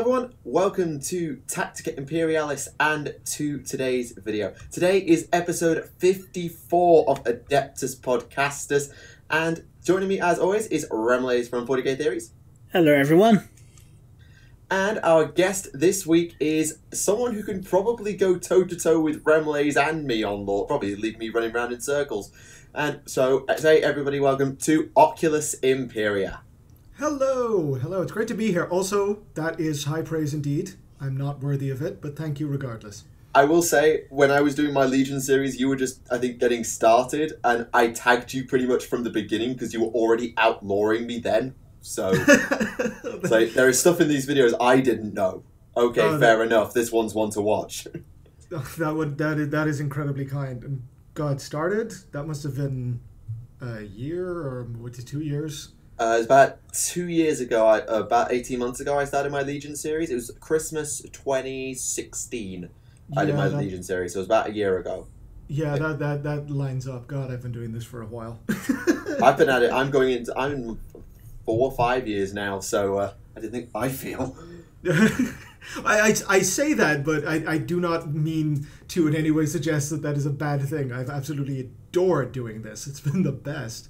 everyone, welcome to Tactica Imperialis and to today's video. Today is episode 54 of Adeptus Podcastus, and joining me as always is Remleiz from 40k Theories. Hello everyone. And our guest this week is someone who can probably go toe-to-toe with Remleiz and me on lore, probably leave me running around in circles. And so, say everybody welcome to Oculus Imperia. Hello, it's great to be here. Also, that is high praise indeed. I'm not worthy of it, but thank you regardless. I will say, when I was doing my Legion series, you were just, I think, getting started, and I tagged you pretty much from the beginning because you were already outlawing me then. So, there is stuff in these videos I didn't know. Okay, fair enough. This one's one to watch. That is incredibly kind. And God, started? That must have been a year or 2 years. It was about 2 years ago, about 18 months ago, I started my Legion series. It was Christmas 2016. I did my Legion series, so it was about a year ago. Yeah, that lines up. God, I've been doing this for a while. I've been at it. I'm 4 or 5 years now, so I didn't think I feel. I say that, but I do not mean to in any way suggest that is a bad thing. I've absolutely adored doing this. It's been the best.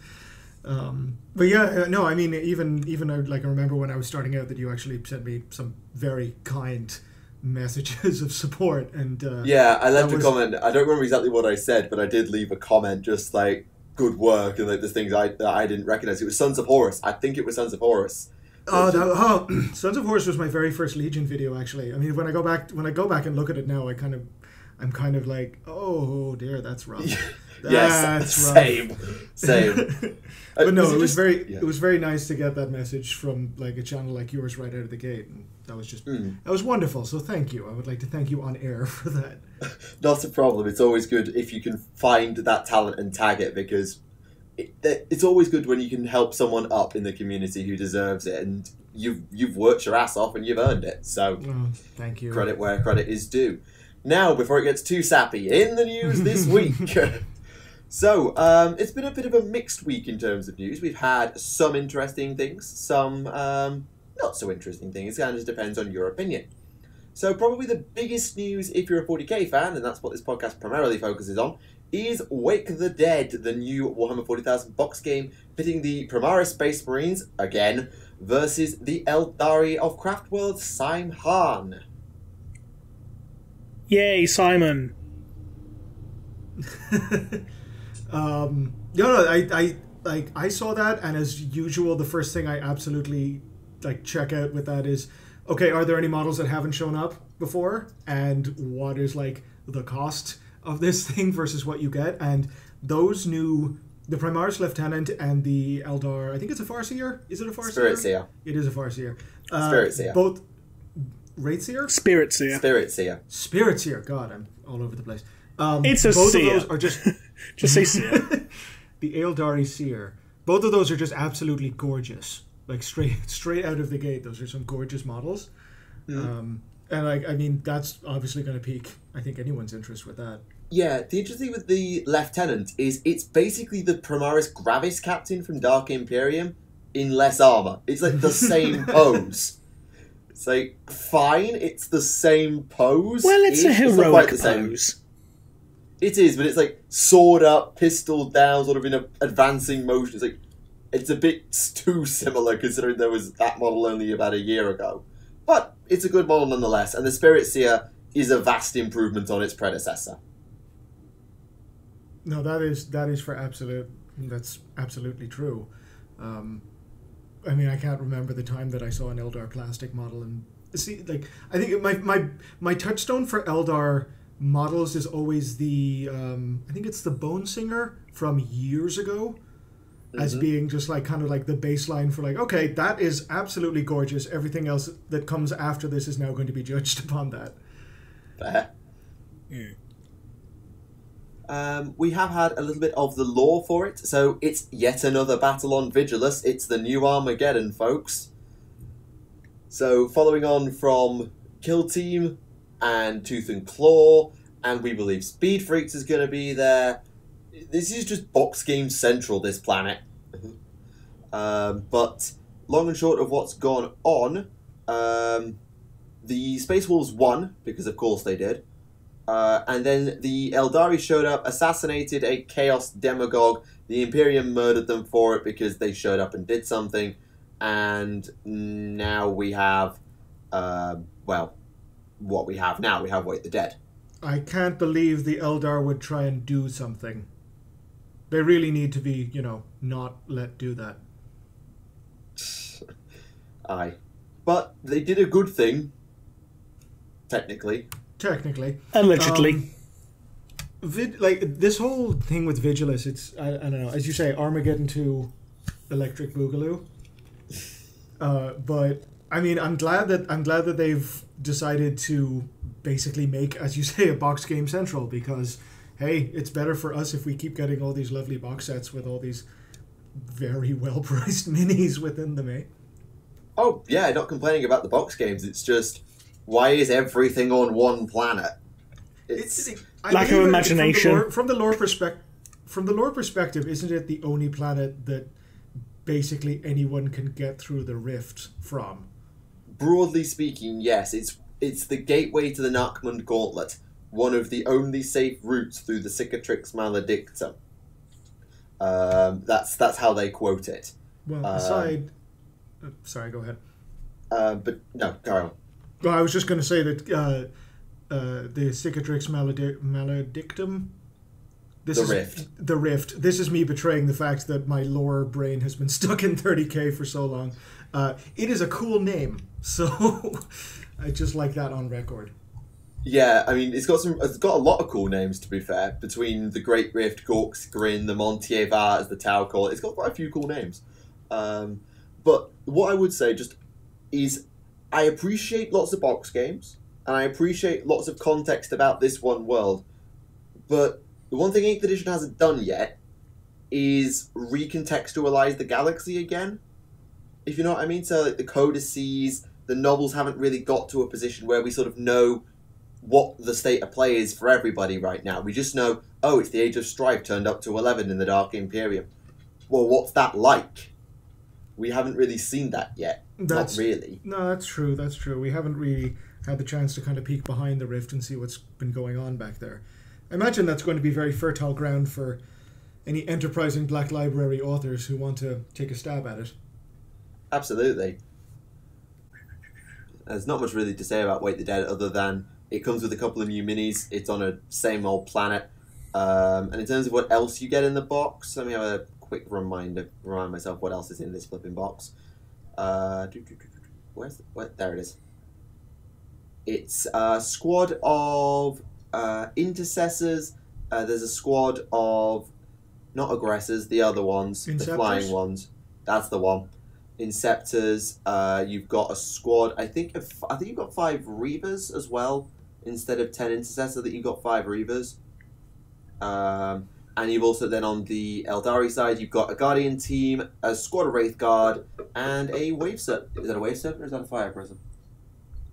But yeah, no, I mean, even I remember when I was starting out that you actually sent me some very kind messages of support, and yeah, I left a comment. I don't remember exactly what I said, but I did leave a comment just like good work and like the things that I didn't recognize. It was Sons of Horus. I think it was Sons of Horus. Sons of Horus was my very first Legion video. Actually, I mean, when I go back and look at it now, I'm kind of like, oh dear, that's rough. Yes, same. But no, it was very nice to get that message from like a channel like yours right out of the gate, and that was just that was wonderful. So thank you. I would like to thank you on air for that. Not a problem. It's always good if you can find that talent and tag it, because it's always good when you can help someone up in the community who deserves it, and you've worked your ass off and you've earned it. So thank you. Credit where credit is due. Now, before it gets too sappy, in the news this week. So, it's been a bit of a mixed week in terms of news. We've had some interesting things, some not so interesting things. It kind of just depends on your opinion. So, probably the biggest news, if you're a 40k fan, and that's what this podcast primarily focuses on, is Wake the Dead, the new Warhammer 40,000 box game, pitting the Primaris Space Marines, again, versus the Eldari of Craftworld, Simon. Yay, Simon! I saw that, and as usual, the first thing I absolutely check out with that is, okay, are there any models that haven't shown up before, and what is the cost of this thing versus what you get? And those new, the Primaris Lieutenant and the Eldar, I think it's a Farseer. Is it a Farseer? Spirit Seer. It is a Farseer. Spirit Seer. Both Wraithseer? Spirit Seer. Spirit Seer. Spirit Seer. God, I'm all over the place. It's a both seer. Of those are just just say seer. The Eldari Seer. Both of those are just absolutely gorgeous. Like straight out of the gate, those are some gorgeous models. And I mean, that's obviously going to pique, I think, anyone's interest with that. Yeah, the interesting thing with the Lieutenant is it's basically the Primaris Gravis Captain from Dark Imperium in less armor. It's like the same pose. It's like, fine, it's the same pose. Well, it's a heroic pose. It is, but it's like sword up, pistol down, sort of in an advancing motion. It's like, it's a bit too similar considering there was that model only about a year ago. But it's a good model nonetheless, and the Spirit Seer is a vast improvement on its predecessor. No, that's absolutely true. I mean, I can't remember the time that I saw an Eldar plastic model, and see, I think my touchstone for Eldar models is always the I think it's the Bone Singer from years ago, as being just kind of the baseline for okay, that is absolutely gorgeous. Everything else that comes after this is now going to be judged upon that. Fair. We have had a little bit of the lore for it, so it's yet another battle on Vigilus. It's the new Armageddon, folks. So following on from Kill Team and Tooth and Claw, and we believe Speed Freaks is going to be there. This is just box game central, this planet. But long and short of what's gone on, the Space Wolves won, because of course they did. And then the Eldari showed up, assassinated a Chaos Demagogue. The Imperium murdered them for it because they showed up and did something. And now we have, what we have now. We have Wait the Dead. I can't believe the Eldar would try and do something. They really need to be, not let do that. Aye. But they did a good thing. Technically. Allegedly. This whole thing with Vigilus, it's, I don't know, as you say, Armageddon to Electric Boogaloo. But, I mean, I'm glad that they've decided to basically make, as you say, a box game central, because, hey, it's better for us if we keep getting all these lovely box sets with all these very well-priced minis within them, eh? Oh, yeah, not complaining about the box games. It's just, why is everything on one planet? It's lack of imagination. From the lore perspective, isn't it the only planet that basically anyone can get through the rift from? Broadly speaking, yes. It's the gateway to the Narkmund Gauntlet, one of the only safe routes through the Cicatrix Maledictum. That's how they quote it. Well, sorry, go ahead. But no, carry on. Well, I was just going to say that the Cicatrix Maledictum. The Rift. This is me betraying the fact that my lore brain has been stuck in 30k for so long. It is a cool name, so I just like that on record. Yeah, I mean, it's got a lot of cool names, to be fair, between the Great Rift, Gork's Grin, the Montieva, as the Tau call it. It's got quite a few cool names. But what I would say just is I appreciate lots of box games, and I appreciate lots of context about this one world, but the one thing 8th edition hasn't done yet is recontextualize the galaxy again, if you know what I mean. So like the codices, the novels haven't really got to a position where we sort of know what the state of play is for everybody right now. We just know, oh, it's the Age of Strife turned up to 11 in the Dark Imperium. Well, what's that like? We haven't really seen that yet. Not really. No, that's true. We haven't really had the chance to kind of peek behind the rift and see what's been going on back there. I imagine that's going to be very fertile ground for any enterprising Black Library authors who want to take a stab at it. Absolutely. There's not much really to say about Wait the Dead other than it comes with a couple of new minis. It's on a same old planet. And in terms of what else you get in the box, let me have a quick remind myself what else is in this flipping box. There it is. It's a squad of intercessors. There's a squad of not aggressors, the other ones, Inceptors? the flying ones. That's the one. Inceptors. You've got a squad. I think you've got 5 Reavers as well instead of 10 intercessors. I think you've got 5 Reavers. And you've also then on the Eldari side, you've got a Guardian team, a squad of Wraith Guard, and a Wave Serpent. Is that a Wave Serpent or is that a Fire Prism?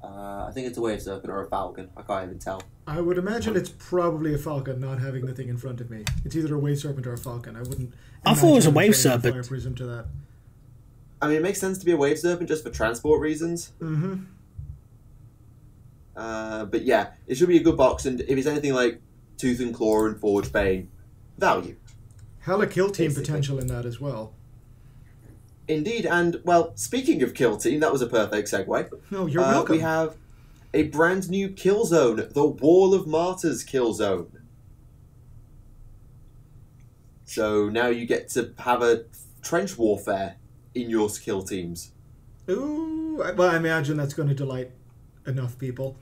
I think it's a Wave Serpent or a Falcon. I can't even tell. I would imagine it's probably a Falcon, not having the thing in front of me. It's either a Wave Serpent or a Falcon. I thought it was a Wave Serpent. Fire Prism to that. I mean, it makes sense to be a Wave Serpent just for transport reasons. Mm-hmm. But yeah, it should be a good box, and if it's anything like Tooth and Claw and Forge Bane, value. Hella kill team Basically. potential in that as well. Indeed, and well, speaking of kill team, that was a perfect segue. No, you're welcome. We have a brand new kill zone, the Wall of Martyrs kill zone. So now you get to have a trench warfare in your kill teams. Ooh, well, I imagine that's going to delight enough people.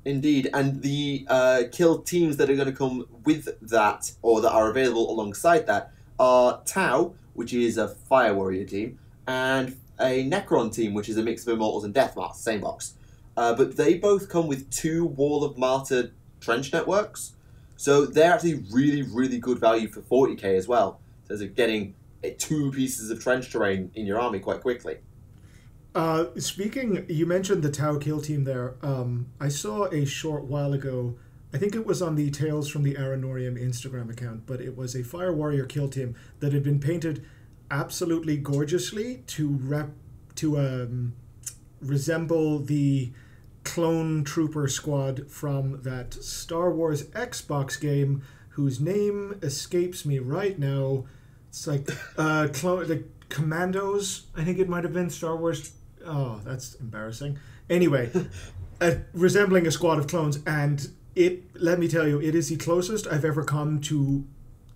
Indeed, and the kill teams that are going to come with that, or that are available alongside that, are Tau, which is a Fire Warrior team, and a Necron team, which is a mix of Immortals and Death Marks, same box. But they both come with 2 Wall of Martyr trench networks, so they're actually really, really good value for 40k as well, in terms of getting 2 pieces of trench terrain in your army quite quickly. Speaking, you mentioned the Tau kill team there. I saw a short while ago, I think it was on the Tales from the Aranorium Instagram account, but it was a Fire Warrior kill team that had been painted absolutely gorgeously to resemble the clone trooper squad from that Star Wars Xbox game whose name escapes me right now. It's like the Commandos, I think it might have been Star Wars. Oh, that's embarrassing. Anyway, resembling a squad of clones, and let me tell you, it is the closest I've ever come to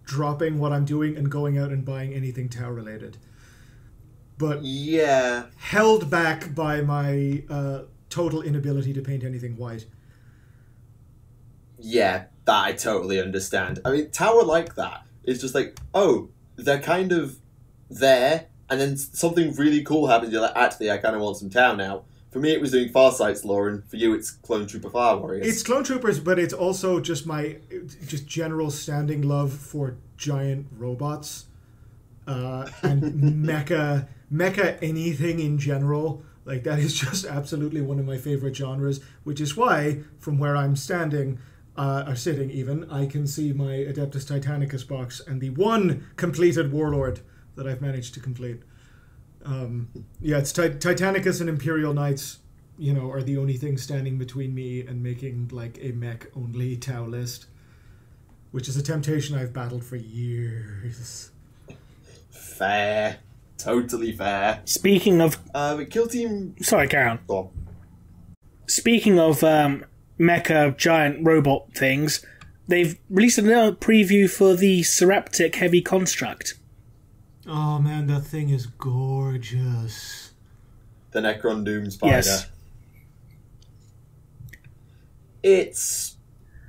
dropping what I'm doing and going out and buying anything Tau related. But yeah, held back by my total inability to paint anything white. Yeah, that I totally understand. I mean, Tau are like that. It's just like, oh, they're kind of there, and then something really cool happens. You're like, actually, I kind of want some Tau now. For me, it was doing Farsight's lore, and for you, it's Clone Trooper Fire Warriors. It's Clone Troopers, but it's also just my general standing love for giant robots and mecha anything in general. Like, that is just absolutely one of my favorite genres, which is why, from where I'm standing, or sitting even, I can see my Adeptus Titanicus box and the one completed Warlord that I've managed to complete. Yeah, it's Titanicus and Imperial Knights, are the only thing standing between me and making, like, a mech-only Tau list, which is a temptation I've battled for years. Fair. Totally fair. Speaking of... Kill Team... Sorry, carry on. Go on. Speaking of mecha giant robot things, they've released another preview for the Septic Heavy Construct. Oh man, that thing is gorgeous. The Necron Dooms spider. Yes.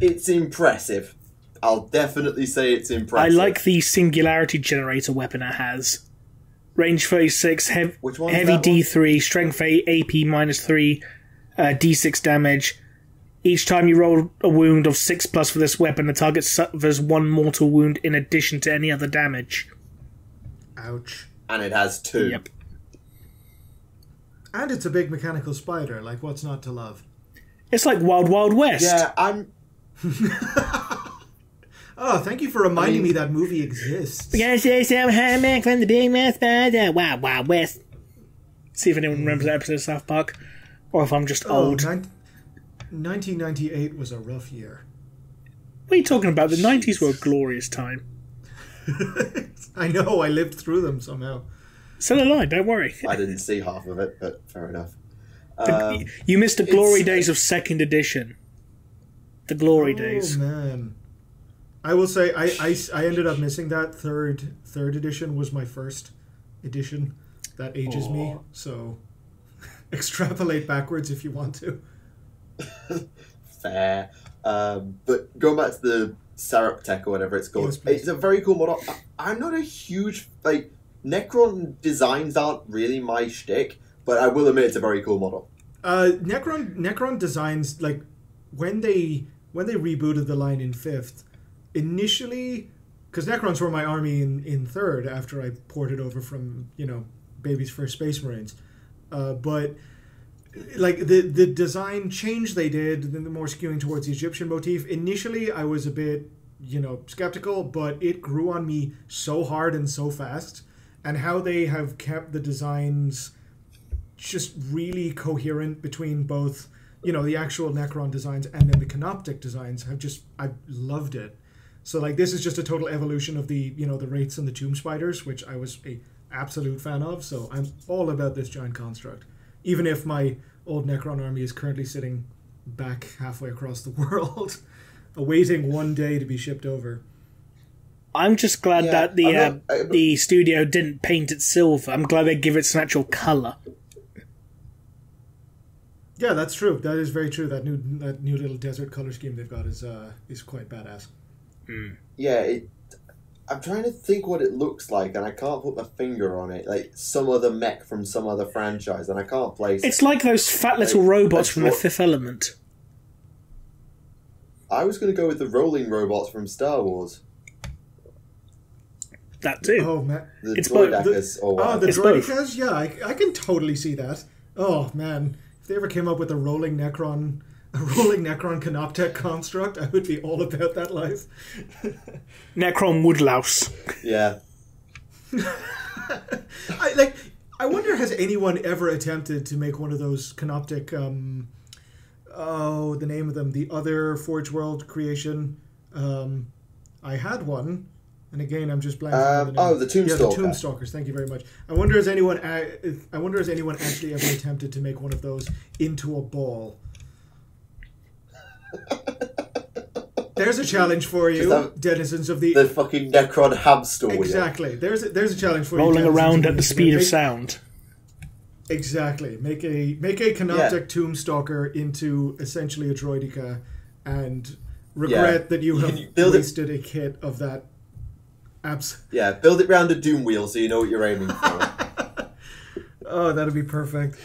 It's impressive. I'll definitely say it's impressive. I like the Singularity Generator weapon it has. Range 36, heavy D3, Strength 8, AP -3, D6 damage. Each time you roll a wound of 6+ for this weapon, the target suffers 1 mortal wound in addition to any other damage. Ouch. And it has 2. Yep. And it's a big mechanical spider, like what's not to love? It's like Wild Wild West. Yeah, I'm... Oh, thank you for reminding me that movie exists. We're gonna say some hammock from the big mouth spider. Wild Wild West. See if anyone remembers that episode of South Park. Or if I'm just old. 1998 was a rough year. What are you talking about? The 90s were a glorious time. I know, I lived through them somehow. So did I, don't worry. I didn't see half of it, but fair enough. You missed the glory days of 2nd edition. The glory days. Oh, man. I will say, I ended up missing that. Third edition was my first edition. That ages me, so extrapolate backwards if you want to. Fair. But going back to the Septic or whatever it's called, Yes, it's a very cool model. I'm not a huge... Necron designs aren't really my shtick, but I will admit it's a very cool model. Necron designs, like, when they rebooted the line in 5th, initially, because Necrons were my army in 3rd after I ported over from, Baby's First Space Marines. But, like, the design change they did, the more skewing towards the Egyptian motif, initially I was a bit, skeptical, but it grew on me so hard and so fast. And how they have kept the designs just really coherent between both, the actual Necron designs and then the Canoptic designs I've loved it. So, like, this is just a total evolution of the, the Wraiths and the Tomb Spiders, which I was a absolute fan of. So I'm all about this giant construct. Even if my old Necron army is currently sitting back halfway across the world, awaiting one day to be shipped over. I'm just glad that the studio didn't paint it silver. I'm glad they give it some actual colour. Yeah, that's true. That is very true. That new little desert color scheme they've got is quite badass. Mm. Yeah, I'm trying to think what it looks like, and I can't put my finger on it. Like some other mech from some other franchise, and I can't place it. It's like those fat little robots from The Fifth Element. I was going to go with the rolling robots from Star Wars. That too. Oh man, the droidekas or what? Oh, the It's droidekas. Yeah, I can totally see that. Oh man, if they ever came up with a rolling Necron Canoptech construct, I would be all about that life. Necron Woodlouse. Yeah. I wonder wonder, has anyone ever attempted to make one of those canoptic, the name of them, the other Forge World creation? I had one, and again, I'm just blanking on the name. The Tombstalker. Yeah, the Tombstalkers. Thank you very much. I wonder has anyone actually ever attempted to make one of those into a ball? There's a challenge for you, denizens of the fucking Necron hamster wheel. Exactly. There's a challenge for rolling you. Rolling around at the speed of sound. Exactly. Make a canoptic Tombstalker into essentially a droidica, and regret that you have wasted a kit of that. Yeah, build it round a doom wheel so you know what you're aiming for. Oh, that'd be perfect.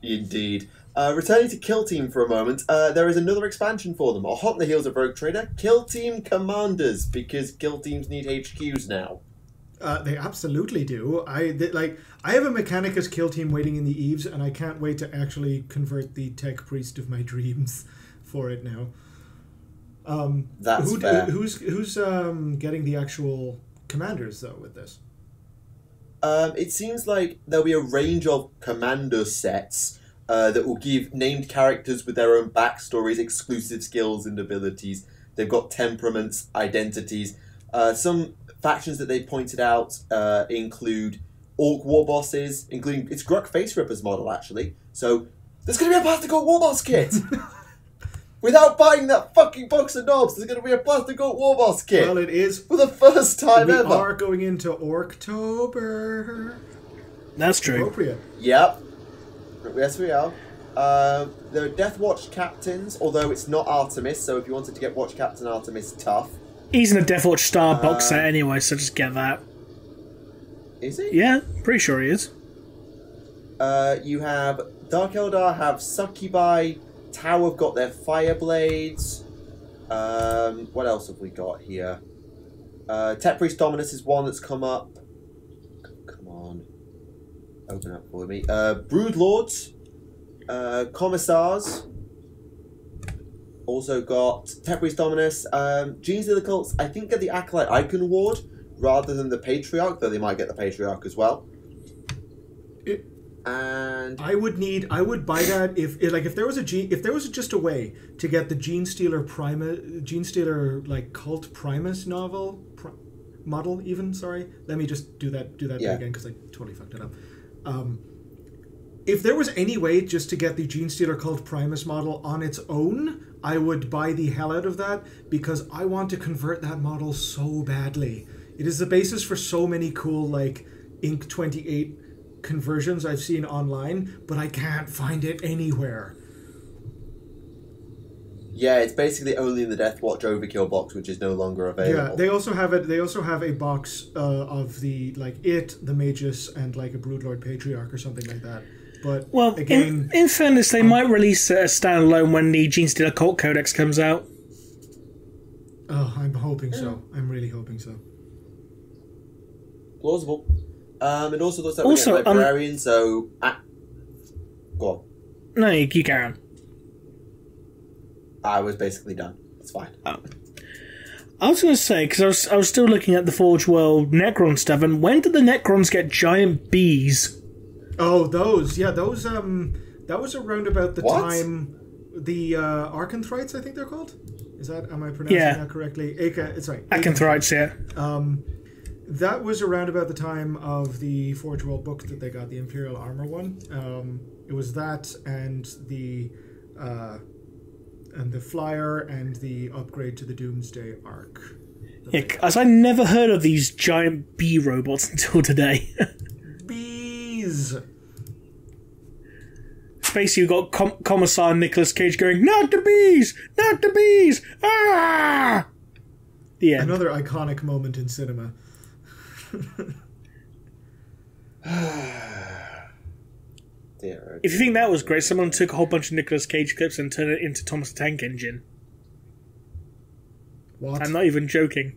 Indeed. Returning to Kill Team for a moment, there is another expansion for them. Hot on the heels of Rogue Trader, Kill Team Commanders, because Kill Teams need HQs now. They absolutely do. I have a Mechanicus Kill Team waiting in the eaves, and I can't wait to actually convert the Tech Priest of my dreams for it now. That's fair. Who's getting the actual commanders though with this? It seems like there'll be a range of commander sets that will give named characters with their own backstories, exclusive skills and abilities. They've got temperaments, identities. Some factions that they pointed out include Orc War Bosses, including it's Gruk Face Ripper's model actually. So there's going to be a Plastic Orc War Boss kit. Without buying that fucking box of knobs, there's going to be a Plastic Orc War Boss kit. Well, it is for the first time ever. We are going into Orktober. That's true. Appropriate. Yep. Yes, we are. There are Death Watch captains, although it's not Artemis, so if you wanted to get Watch Captain Artemis, tough. He's in a Death Watch Star box set anyway, so just get that. Is he? Yeah, pretty sure he is. You have Dark Eldar have Succubi, Tau have got their Fire Blades. What else have we got here? Tech Priest Dominus is one that's come up. Come on. Open up for me. Brood Lords, Commissars. Also got Tech Priest Dominus. Genes of the Cults, I think, get the Acolyte Icon Award rather than the Patriarch, though they might get the Patriarch as well. And I would buy that if there was just a way to get the Gene Stealer like Cult Primus model even. Sorry, let me just do that bit again because I totally fucked it up. If there was any way just to get the Gene Stealer Cult Primus model on its own, I would buy the hell out of that because I want to convert that model so badly. It is the basis for so many cool like Inc. 28 conversions I've seen online, but I can't find it anywhere. Yeah, it's basically only in the Death Watch Overkill box, which is no longer available. Yeah, they also have it. They also have a box of the the Magus and like a Broodlord Patriarch or something like that. But well, again, in fairness, they might release a standalone when the Gene Stealer Cult Codex comes out. Oh, I'm hoping so. I'm really hoping so. Plausible. It also looks like we're getting Librarian, so... Go on. No, you carry on. I was basically done. It's fine. Oh. I was going to say, because I was still looking at the Forge World Necron stuff, and when did the Necrons get giant bees? Oh, those. Yeah, those, that was around about the time... The Arcanthrites, I think they're called? Am I pronouncing that correctly? Acanthrites, yeah. That was around about the time of the Forge World book that they got, the Imperial Armor one. It was that and the flyer and the upgrade to the Doomsday Arc. Yeah, as I never heard of these giant bee robots until today. Bees! Basically, you've got Commissar Nicolas Cage going, "Not the bees! Not the bees! Ah!" Yeah. Another iconic moment in cinema. If you think that was great, someone took a whole bunch of Nicolas Cage clips and turned it into Thomas the Tank Engine. What? I'm not even joking.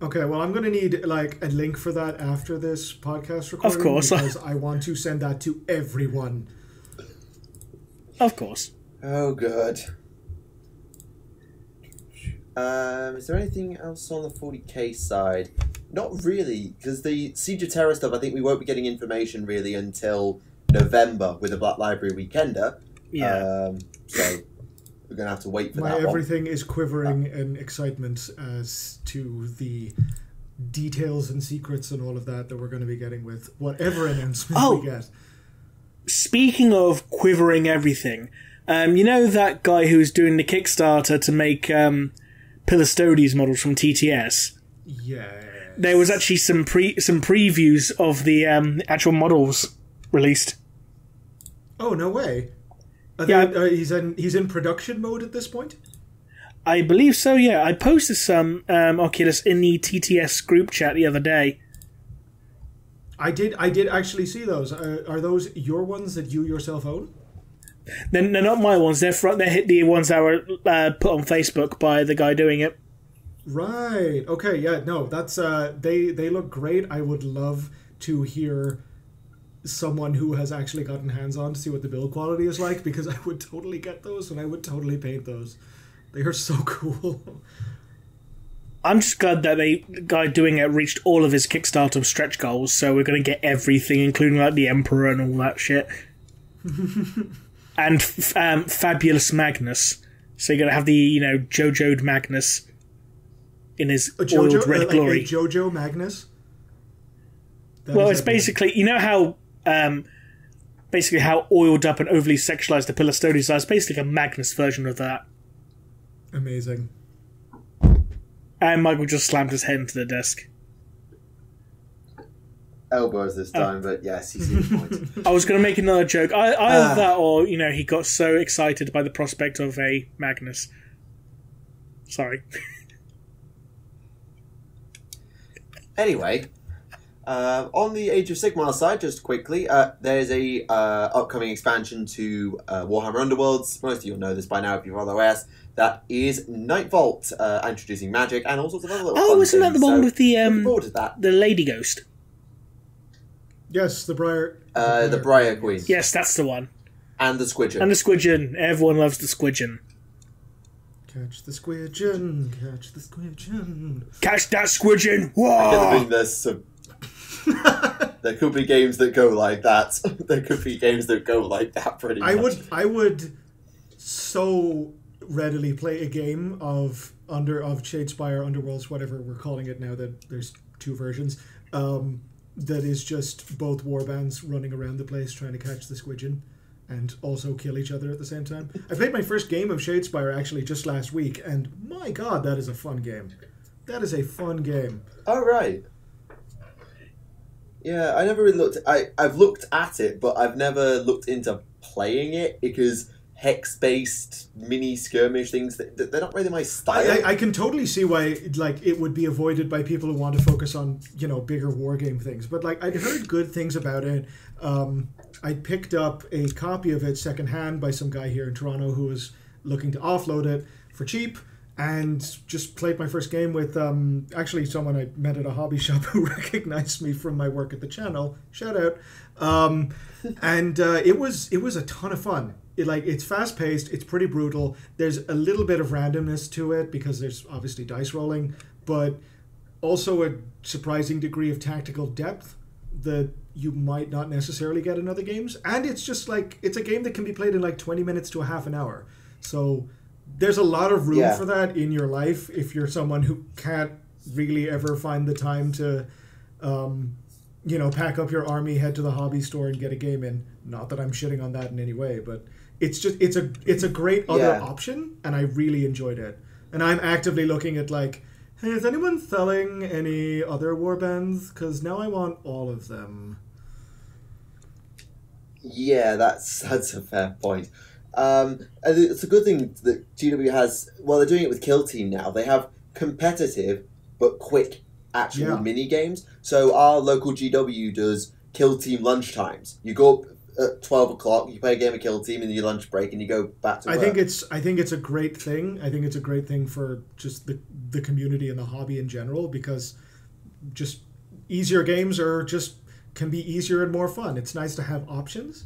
Okay, well, I'm going to need like a link for that after this podcast recording. Of course. Because I want to send that to everyone. Of course. Oh, good. Is there anything else on the 40k side? Not really, because the Siege of Terror stuff, I think we won't be getting information really until November with the Black Library Weekender. Yeah. So we're going to have to wait for that one. Everything is quivering in excitement as to the details and secrets and all of that we're going to be getting with whatever announcement we get. Speaking of quivering everything, you know that guy who's doing the Kickstarter to make Pilastodes models from TTS? Yeah. There was actually some previews of the actual models released. Oh, no way. He's in production mode at this point? I believe so, yeah. I posted some Oculus in the TTS group chat the other day. I did actually see those. Are those your ones that you yourself own? They're not my ones. They're the ones that were put on Facebook by the guy doing it. Right. Okay. Yeah. No. That's they look great. I would love to hear someone who has actually gotten hands on to see what the build quality is like, because I would totally get those and I would totally paint those. They are so cool. I'm just glad that the guy doing it reached all of his Kickstarter stretch goals, so we're going to get everything, including like the Emperor and all that shit. And Fabulous Magnus. So you're going to have the, JoJo'd Magnus in his oiled red glory. A JoJo Magnus? Well, it's basically, how oiled up and overly sexualized the Pilastodes are. It's basically a Magnus version of that. Amazing. And Michael just slammed his head into the desk. Elbows this time, but yes, he seems point. I was going to make another joke. Either that or, he got so excited by the prospect of a Magnus. Sorry. Anyway, on the Age of Sigmar side, just quickly, there's a upcoming expansion to Warhammer Underworlds. Most of you will know this by now if you've other OS. That is Night Vault, introducing magic and all sorts of other little fun isn't that the one with the the Lady Ghost? Yes, the Briar Queen. Yes, that's the one. And the Squidgen. Everyone loves the Squidgen. Catch the Squidgen. Catch the Squidgen. Catch that Squidgen. Whoa! I think there's some... There could be games that go like that. Pretty much. I would so readily play a game of Shadespire, Underworlds, whatever we're calling it now that there's two versions, that is just both warbands running around the place trying to catch the Squidgen and also kill each other at the same time. I played my first game of Shadespire actually just last week, and my god, that is a fun game. That is a fun game. Oh, right. Yeah, I never really looked... I've looked at it, but I've never looked into playing it, because hex-based mini-skirmish things, they're not really my style. I can totally see why it would be avoided by people who want to focus on, bigger wargame things. But, I'd heard good things about it. I picked up a copy of it secondhand by some guy here in Toronto who was looking to offload it for cheap, and just played my first game with actually someone I met at a hobby shop who recognized me from my work at the channel. Shout out. And it was a ton of fun. It's fast paced. It's pretty brutal. There's a little bit of randomness to it because there's obviously dice rolling, but also a surprising degree of tactical depth that you might not necessarily get in other games. And it's just it's a game that can be played in 20 minutes to a half an hour. So there's a lot of room for that in your life if you're someone who can't really ever find the time to, pack up your army, head to the hobby store and get a game in. Not that I'm shitting on that in any way, but it's a great other option, and I really enjoyed it. And I'm actively looking at hey, is anyone selling any other warbands? Because now I want all of them. Yeah, that's a fair point. And it's a good thing that GW has... Well, they're doing it with Kill Team now. They have competitive but quick actual mini games. So our local GW does Kill Team lunchtimes. You go up at 12 o'clock, you play a game of Kill Team in your lunch break, and you go back to work. I think it's a great thing. I think it's a great thing for just the community and the hobby in general, because just easier games can be easier and more fun. It's nice to have options.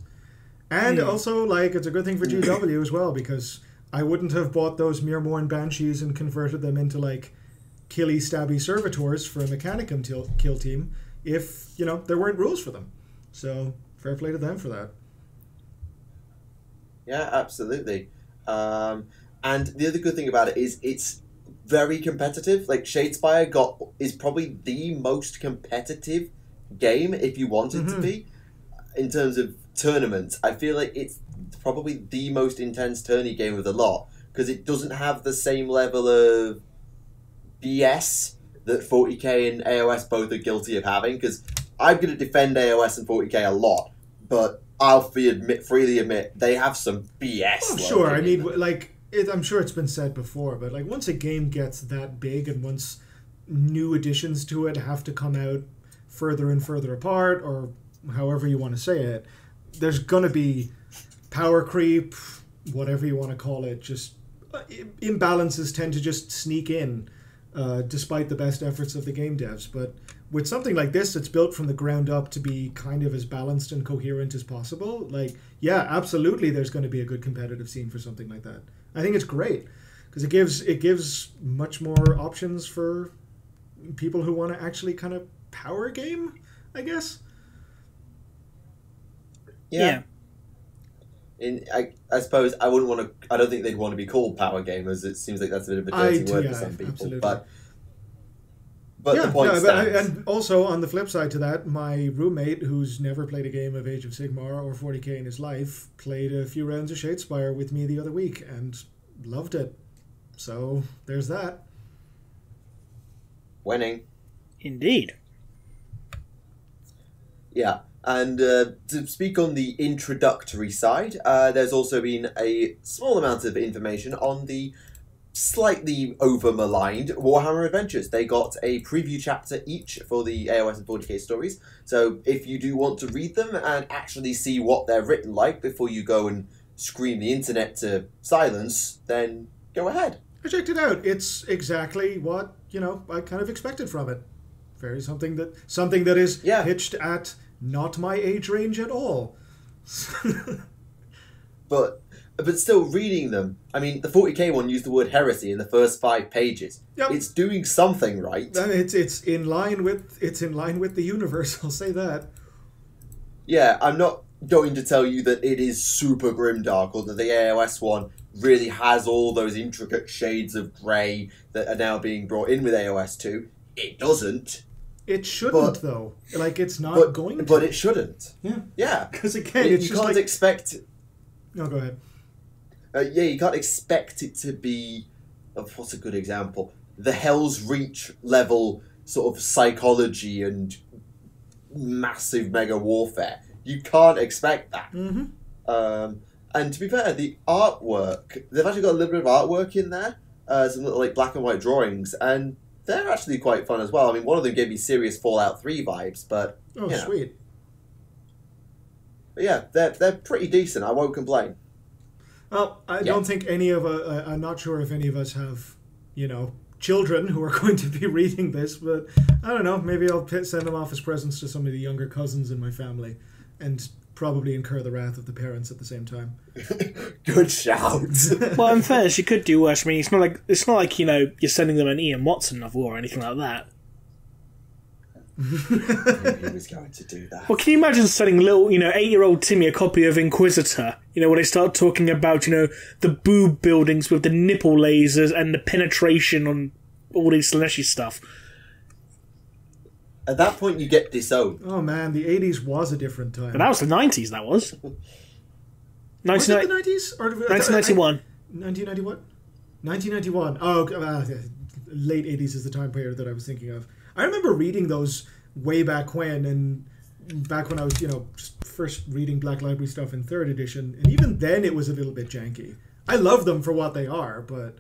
And also, it's a good thing for GW as well, because I wouldn't have bought those Mirmorn Banshees and converted them into, killy stabby servitors for a Mechanicum kill team if, there weren't rules for them. So, fair play to them for that. Yeah, absolutely. And the other good thing about it is it's very competitive. Like, Shadespire is probably the most competitive game, if you want it to be, in terms of tournaments. I feel like it's probably the most intense tourney game of the lot, because it doesn't have the same level of BS that 40k and AOS both are guilty of having, because I'm going to defend AOS and 40k a lot, but I'll freely admit they have some BS. Oh, sure. I mean, I'm sure it's been said before, but once a game gets that big and once new additions to it have to come out further and further apart, or however you want to say it, there's going to be power creep, whatever you want to call it. Just imbalances tend to just sneak in, despite the best efforts of the game devs. But with something like this that's built from the ground up to be kind of as balanced and coherent as possible, yeah, absolutely there's going to be a good competitive scene for something like that. I think it's great, because it gives much more options for people who want to actually kind of power game, I guess. Yeah. I suppose I wouldn't want to. I don't think they'd want to be called power gamers. It seems like that's a bit of a dirty word for some people. Absolutely. But the point stands. And also on the flip side to that, my roommate, who's never played a game of Age of Sigmar or 40k in his life, played a few rounds of Shadespire with me the other week and loved it. So there's that. Winning. Indeed. Yeah. And to speak on the introductory side, there's also been a small amount of information on the slightly over-maligned Warhammer Adventures. They got a preview chapter each for the AOS and 40k stories. So if you do want to read them and actually see what they're written like before you go and scream the internet to silence, then go ahead. I checked it out. It's exactly what, I kind of expected from it. Very something that is pitched at not my age range at all. But still reading them. I mean, the 40k one used the word heresy in the first 5 pages. Yep. It's doing something right. It's in line with the universe, I'll say that. Yeah, I'm not going to tell you that it is super grimdark or that the AOS one really has all those intricate shades of grey that are now being brought in with AOS 2. It doesn't. It shouldn't, though. It's not going to. But it shouldn't. Yeah. Yeah. Because, again, it's you just can't expect... No, go ahead. You can't expect it to be... what's a good example? The Hell's Reach level sort of psychology and massive mega warfare. You can't expect that. Mm-hmm. And to be fair, the artwork... They've actually got a little bit of artwork in there. Some little black and white drawings. And they're actually quite fun as well. I mean, one of them gave me serious Fallout 3 vibes, but... Oh, sweet. But yeah, they're pretty decent. I won't complain. Well, I don't think any of I'm not sure if any of us have, children who are going to be reading this, but I don't know. Maybe I'll send them off as presents to some of the younger cousins in my family, and probably incur the wrath of the parents at the same time. Good shout. Well, in fairness, you could do worse. I mean, it's not like you're sending them an Ian Watson novel or anything like that. He was going to do that. Well, can you imagine sending little, 8-year-old Timmy a copy of Inquisitor? When they start talking about, the boob buildings with the nipple lasers and the penetration on all these Slaneshi stuff. At that point, you get disowned. Oh man, the 80s was a different time. But that was the 90s, that was. Was it the 90s? Or 1991. 1991? 1991. Oh, late 80s is the time period that I was thinking of. I remember reading those way back when, and back when I was, just first reading Black Library stuff in 3rd edition, and even then it was a little bit janky. I love them for what they are, but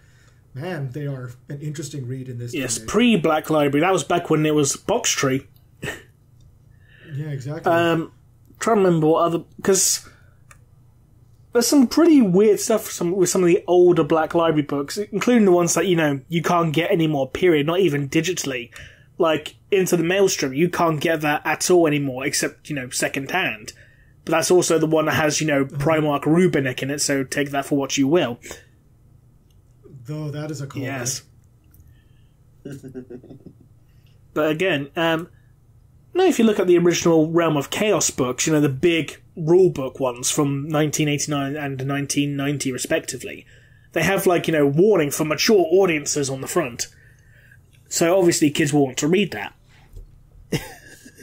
man, they are an interesting read in this. Yes, pre-Black Library. That was back when it was Box Tree. Yeah, exactly. Trying to remember what other... Because there's some pretty weird stuff with some of the older Black Library books, including the ones that, you can't get anymore, period, not even digitally. Like, Into the Maelstrom, you can't get that at all anymore, except, second-hand. But that's also the one that has, Primarch Rubenek in it, so take that for what you will. Though that is a callback. Yes. But again, now if you look at the original Realm of Chaos books, the big rulebook ones from 1989 and 1990 respectively, they have warning for mature audiences on the front. So obviously kids will want to read that.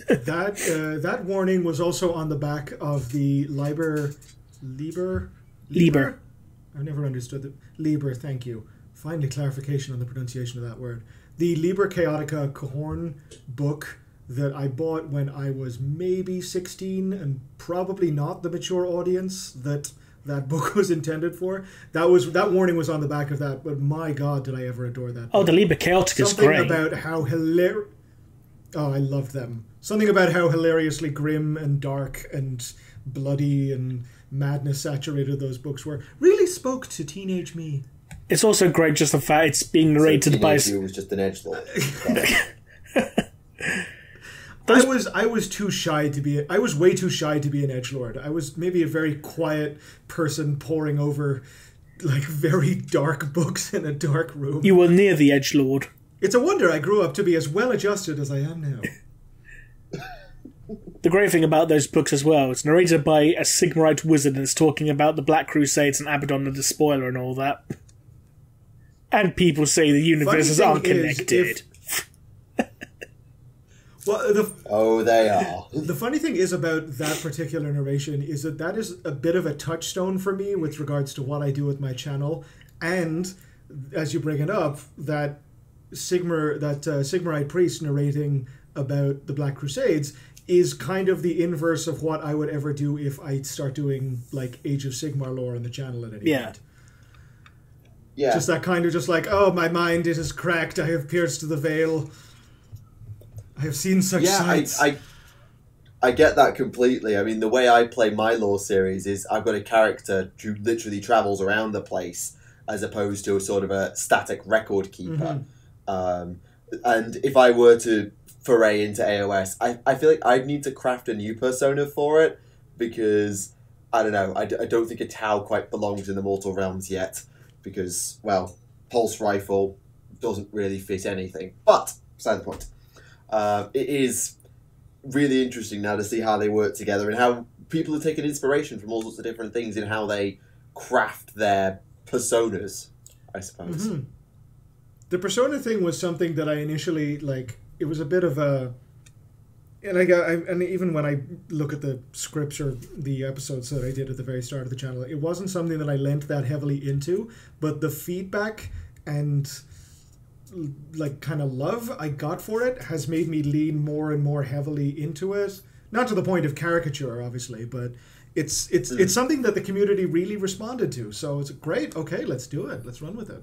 That warning was also on the back of the Liber. I never understood the Liber. Thank you. Finally, clarification on the pronunciation of that word. The Liber Chaotica Cahorn book that I bought when I was maybe 16 and probably not the mature audience that book was intended for. That warning was on the back of that, but my God, did I ever adore that book. Oh, the Liber Chaotica is great. Something about how hilarious... Oh, I loved them. Something about how hilariously grim and dark and bloody and madness-saturated those books were. Really spoke to teenage me. It's also great just the fact it's being narrated by... So was just an edgelord. I was too shy to be... I was way too shy to be an edgelord. I was maybe a very quiet person poring over very dark books in a dark room. You were near the edgelord. It's a wonder I grew up to be as well-adjusted as I am now. The great thing about those books as well, it's narrated by a Sigmarite wizard and it's talking about the Black Crusades and Abaddon the Despoiler and all that. And people say the universes aren't connected. Oh, they are. The funny thing is about that particular narration is that is a bit of a touchstone for me with regards to what I do with my channel. And, as you bring it up, that Sigmarite priest narrating about the Black Crusades is kind of the inverse of what I would ever do if I start doing Age of Sigmar lore on the channel at any point. Yeah. Just that kind of oh, my mind, it is cracked, I have pierced the veil. I have seen such sights. I get that completely. I mean, the way I play my lore series is I've got a character who literally travels around the place as opposed to a sort of a static record keeper. Mm-hmm. And if I were to foray into AOS, I feel like I'd need to craft a new persona for it because, I don't know, I don't think a Tau quite belongs in the Mortal Realms yet because, well, Pulse Rifle doesn't really fit anything. But, beside the point, it is really interesting now to see how they work together and how people have taken inspiration from all sorts of different things in how they craft their personas, I suppose. Mm-hmm. The persona thing was something that I initially, it was a bit of a... And even when I look at the scripts or the episodes that I did at the very start of the channel, it wasn't something that I lent that heavily into, but the feedback and kind of love I got for it has made me lean more and more heavily into it. Not to the point of caricature, obviously, but it's something that the community really responded to. So it's great. Okay, let's do it. Let's run with it.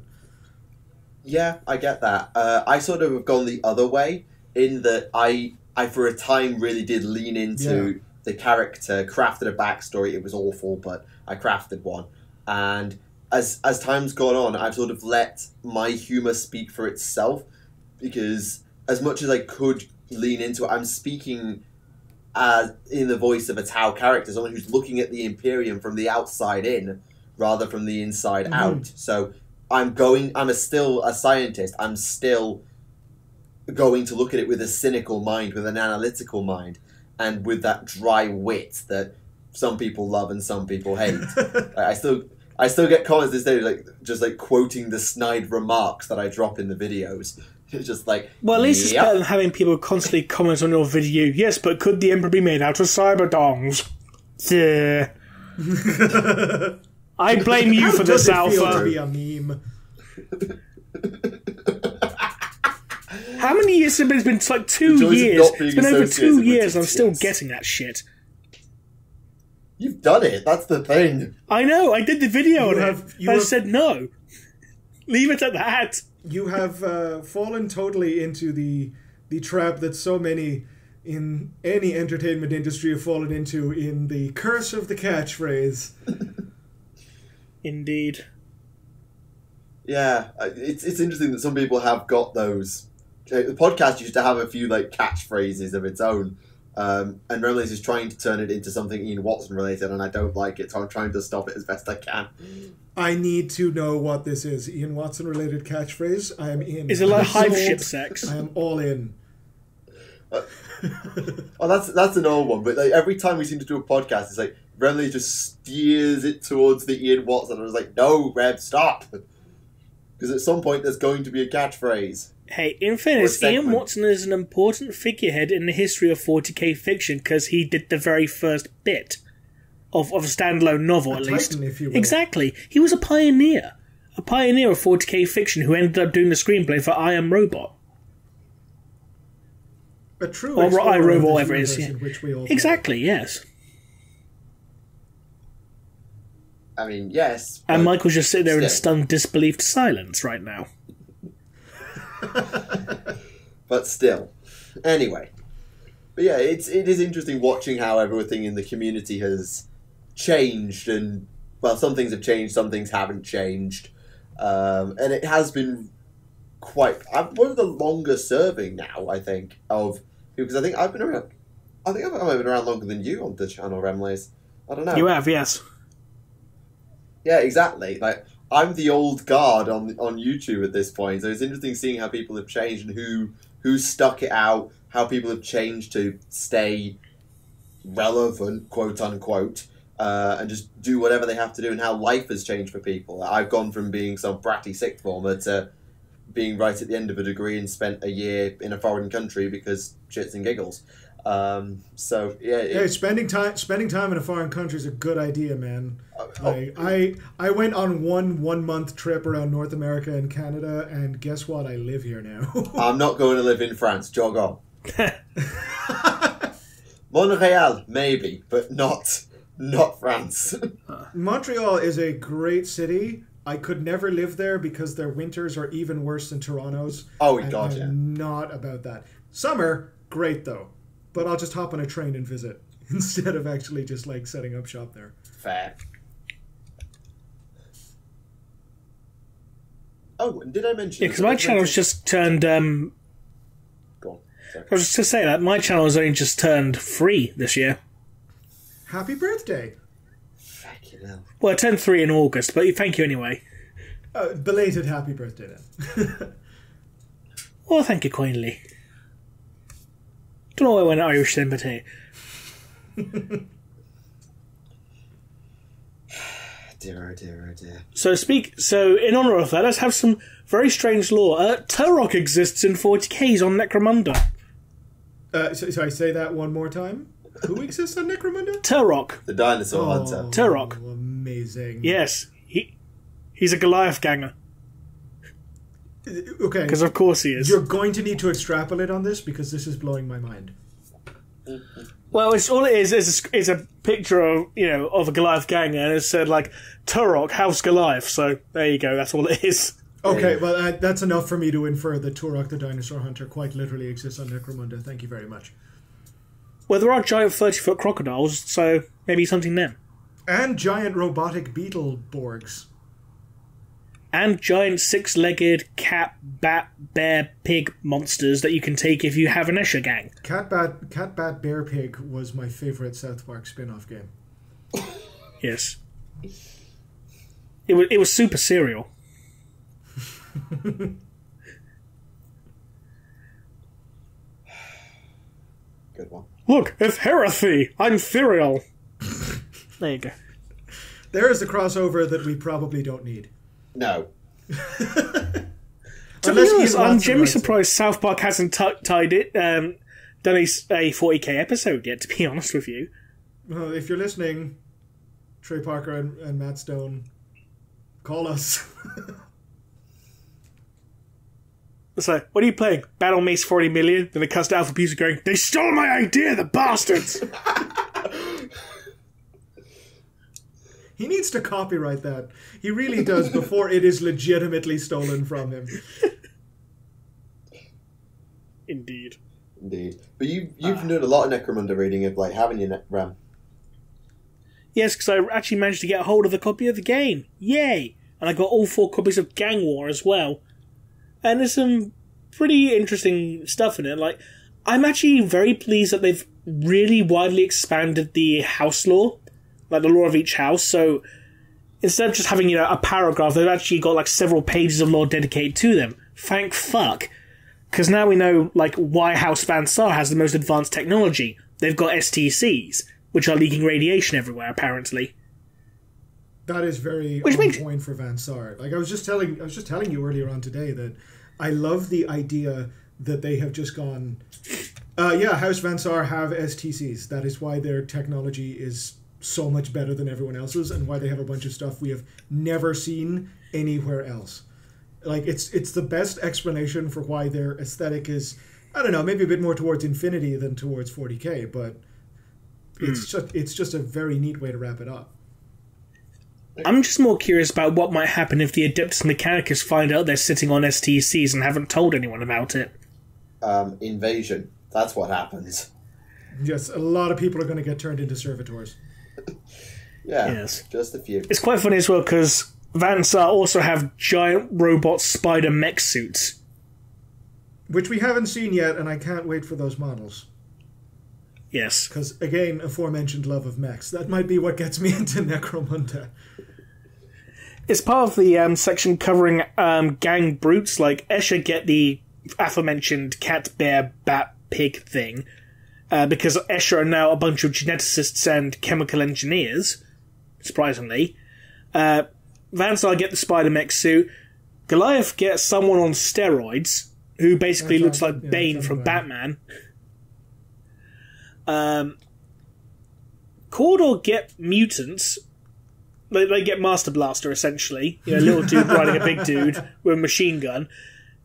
Yeah, I get that. I sort of have gone the other way in that I for a time really did lean into the character, crafted a backstory. It was awful, but I crafted one. And as time's gone on, I've sort of let my humour speak for itself because as much as I could lean into it, I'm speaking in the voice of a Tau character, someone who's looking at the Imperium from the outside in rather from the inside out. So I'm still a scientist. I'm still going to look at it with a cynical mind, with an analytical mind, and with that dry wit that some people love and some people hate. I still get comments this day, just quoting the snide remarks that I drop in the videos. It's just well, at least it's better than having people constantly comment on your video. Yes, but could the Emperor be made out of cyber dongs? I blame you for this, Alpha. How does it feel to be a meme? How many years has it been? It's been 2 years. It's been over 2 years and I'm still getting that shit. You've done it. That's the thing. I know. I did the video on it. I said no. Leave it at that. You have fallen totally into the trap that so many in any entertainment industry have fallen into in the curse of the catchphrase. Indeed. Yeah, it's interesting that some people have got those. The podcast used to have a few catchphrases of its own, And Remleiz is trying to turn it into something Ian Watson related, and I don't like it, so I'm trying to stop it as best I can. I need to know what this is. Ian Watson related catchphrase. I am in. Is it like hive ship sex? I am all in. Oh, that's an old one, but like, every time we seem to do a podcast, it's like Remleiz just steers it towards the Ian Watson, and I was like, no, Reb, stop! Because at some point there's going to be a catchphrase. Hey, in fairness, Ian Watson is an important figurehead in the history of 40k fiction because he did the very first bit of a standalone novel, at least. Titan, if you will. Exactly. He was a pioneer of 40k fiction who ended up doing the screenplay for I Am Robot. A true or explorer iRobot, of the whatever it is. universe Yeah. in which we all Exactly, yes. I mean, yes. And Michael's just sitting there in still. stunned disbelief silence right now. But still. Anyway. But yeah, it is interesting watching how everything in the community has changed, and, well, some things have changed, some things haven't changed. And it has been I'm one of the longer serving now, I think, because I think I've been around. I think I've been around longer than you on the channel, Remleiz. I don't know. You have, yes. Yeah, exactly. Like, I'm the old guard on YouTube at this point, so it's interesting seeing how people have changed and who stuck it out, how people have changed to stay relevant, quote unquote, and just do whatever they have to do, and how life has changed for people. I've gone from being some bratty sixth former to being right at the end of a degree and spent a year in a foreign country because shits and giggles. So yeah. Hey, spending time in a foreign country is a good idea, man. I went on one month trip around North America and Canada, and guess what? I live here now. I'm not going to live in France. Jog on. Montreal, maybe, but not France. Montreal is a great city. I could never live there because their winters are even worse than Toronto's. Oh, God, yeah. I'm not about that. Summer, great though. But I'll just hop on a train and visit instead of actually just like setting up shop there. Fair. Oh, and did I mention? Yeah, because my channel's just turned. Go on. Sorry. I was just to say that my channel has only just turned free this year. Happy birthday! Fucking hell. Well, I turned 3 in August, but thank you anyway. Belated happy birthday then. Well, thank you kindly. Don't know why I went Irish then, but hey. Dear, oh dear, oh dear. So in honour of that, let's have some very strange lore. Turok exists in 40Ks on Necromunda. So I say that one more time. Who exists on Necromunda? Turok. The dinosaur hunter. Turok. Amazing. Yes, he's a Goliath ganger. Okay. Because of course he is. You're going to need to extrapolate on this because this is blowing my mind. Well, all it is a picture of a Goliath ganger, and it said like Turok House Goliath. So there you go. That's all it is. Okay, well that's enough for me to infer that Turok the dinosaur hunter quite literally exists on Necromunda. Thank you very much. Well, there are giant 30-foot crocodiles, so maybe something then. And giant robotic beetle Borgs. And giant 6-legged cat, bat, bear, pig monsters that you can take if you have an Escher gang. Cat, bat, bear, pig was my favourite South Park spin-off game. Yes. It was super serial. Good one. Look, it's heresy! I'm cereal! There you go. There is the crossover that we probably don't need. No. To be honest, I'm genuinely surprised South Park hasn't tied it, done a 40k episode yet, to be honest with you. Well, if you're listening, Trey Parker and Matt Stone, call us. It's like, what are you playing? Battle Mace 40 million? Then the cussed Alpha Pews are going, they stole my idea, the bastards! He needs to copyright that. He really does before it is legitimately stolen from him. Indeed. But you've done a lot of Necromunda reading of like, haven't you, Ram? Yes, because I actually managed to get a hold of a copy of the game. Yay! And I got all 4 copies of Gang War as well. And there's some pretty interesting stuff in it. Like, I'm actually very pleased that they've really widely expanded the house lore, like the lore of each house. So instead of just having, a paragraph, they've actually got like several pages of lore dedicated to them. Thank fuck. Because now we know like why House Van Sar has the most advanced technology. They've got STCs, which are leaking radiation everywhere, apparently. That is very on point for Van Sar. Like I was just telling you earlier on today that I love the idea that they have just gone, House Van Sar have STCs. That is why their technology is so much better than everyone else's, and why they have a bunch of stuff we have never seen anywhere else. Like it's the best explanation for why their aesthetic is, I don't know, maybe a bit more towards Infinity than towards 40k, but it's just a very neat way to wrap it up. I'm just more curious about what might happen if the Adeptus Mechanicus find out they're sitting on STCs and haven't told anyone about it. Invasion. That's what happens. Yes, a lot of people are going to get turned into servitors. Yes, just a few. It's quite funny as well, because Van Sar also have giant robot spider mech suits. Which we haven't seen yet, and I can't wait for those models. Yes. Because, again, aforementioned love of mechs. That might be what gets me into Necromunda. It's part of the section covering gang brutes, like Escher get the aforementioned cat, bear, bat, pig thing, because Escher are now a bunch of geneticists and chemical engineers, surprisingly. Van Sar get the spider mech suit. Goliath gets someone on steroids, who basically looks like Bane from Batman. Cawdor get mutants. They get Master Blaster, essentially. A little dude riding a big dude with a machine gun.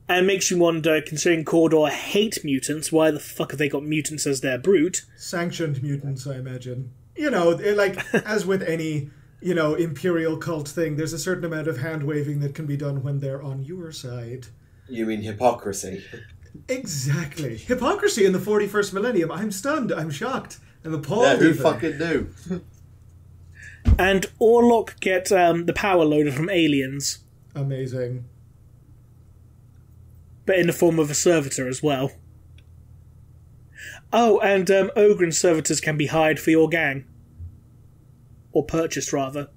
And makes you wonder, considering Cawdor hate mutants, why the fuck have they got mutants as their brute? Sanctioned mutants, I imagine. As with any, Imperial cult thing, there's a certain amount of hand-waving that can be done when they're on your side. You mean hypocrisy? Exactly. Hypocrisy in the 41st millennium. I'm stunned. I'm shocked. I'm appalled. Yeah, who fucking knew? And Orlok get the power loader from Aliens. Amazing. But in the form of a servitor as well. Oh, and Ogren servitors can be hired for your gang. Or purchased, rather.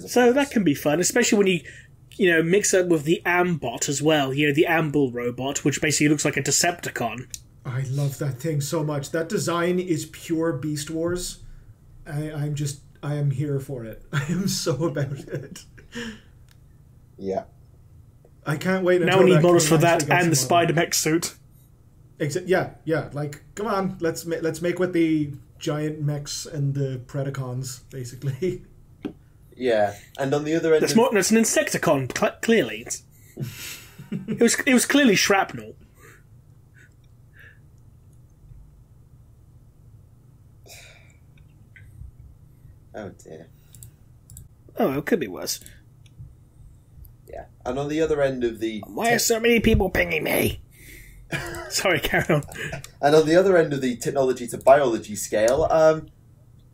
So that can be fun, especially when you mix it with the Ambot as well. The Amble robot, which basically looks like a Decepticon. I love that thing so much. That design is pure Beast Wars. I am here for it. I am so about it. Yeah. I can't wait until now we need models for that and the Spider-Mech suit. Yeah. Like, come on, let's make with the giant mechs and the Predacons, basically. Yeah, and on the other end, it's an Insecticon. Clearly, it was clearly shrapnel. Oh dear. Oh, it could be worse. Yeah, and on the other end of the... Why are so many people pinging me? Sorry, carry on. And on the other end of the technology to biology scale,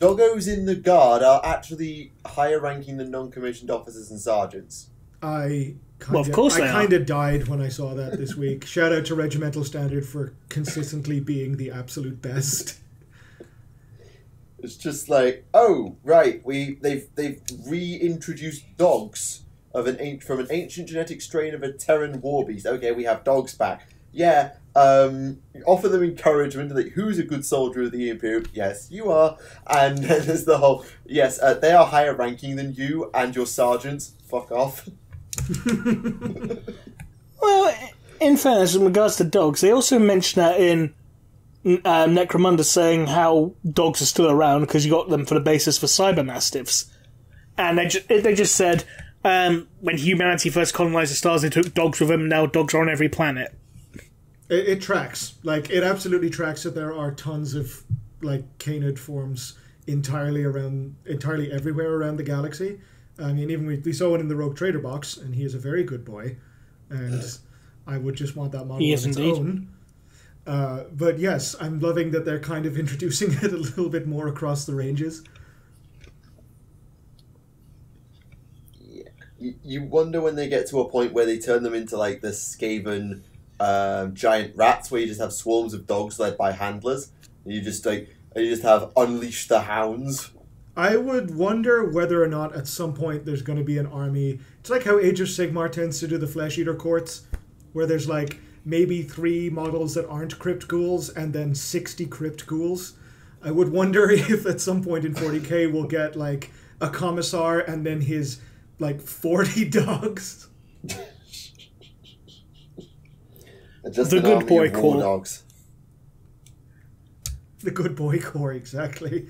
doggos in the Guard are actually higher ranking than non-commissioned officers and sergeants. I kind of died when I saw that this week. Shout out to Regimental Standard for consistently being the absolute best. It's just like, oh right, they've reintroduced dogs from an ancient genetic strain of a Terran warbeast. Okay, we have dogs back. Yeah, offer them encouragement. Like, who's a good soldier of the Imperium? Yes, you are. And then there's the whole, yes, they are higher ranking than you and your sergeants. Fuck off. Well, in fairness, in regards to dogs, they also mention that in Necromunda, saying how dogs are still around because you got them for the basis for cyber mastiffs. And they just said, when humanity first colonized the stars, they took dogs with them, and now dogs are on every planet. It tracks. Like, it absolutely tracks that there are tons of, like, canid forms entirely everywhere around the galaxy. I mean, even we saw one in the Rogue Trader box, and he is a very good boy. And I would just want that model on its own. But yes, I'm loving that they're kind of introducing it a little bit more across the ranges. Yeah. You wonder when they get to a point where they turn them into, like, the Skaven giant rats where you just have swarms of dogs led by handlers. And you just have Unleash the Hounds. I would wonder whether or not at some point there's going to be an army. It's like how Age of Sigmar tends to do the Flesh Eater courts, where there's like maybe 3 models that aren't Crypt Ghouls and then 60 Crypt Ghouls. I would wonder if at some point in 40k we'll get like a commissar and then his like 40 dogs. Just the good boy core. Dogs. The good boy core, exactly.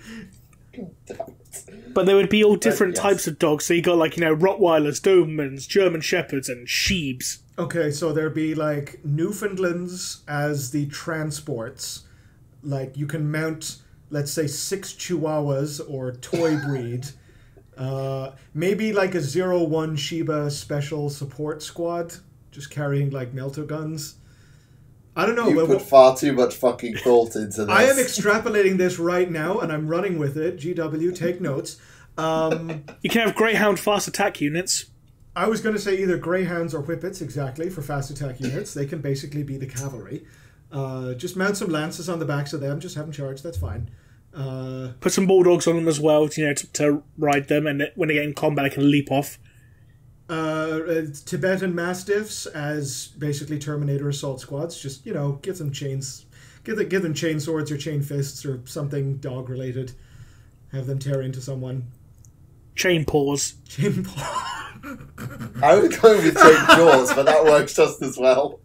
But there would be all different types of dogs. So you got like, Rottweilers, Dobermans, German Shepherds, and Sheebs. Okay, so there'd be like Newfoundlands as the transports. Like you can mount, let's say, 6 Chihuahuas or toy breed. Maybe like a 0-1 Shiba special support squad, just carrying like melter guns. I don't know. You put far too much fucking thought into this. I am extrapolating this right now, and I'm running with it. GW, take notes. You can have Greyhound fast attack units. I was going to say either Greyhounds or Whippets, exactly, for fast attack units. They can basically be the cavalry. Just mount some lances on the backs of them. Just have them charge. That's fine. Put some bulldogs on them as well, to ride them, and when they get in combat, they can leap off. Tibetan Mastiffs as basically Terminator assault squads. Just give them chains, give them chain swords or chain fists or something dog related. Have them tear into someone. Chain paws. Chain paws. I would go with chain jaws, but that works just as well.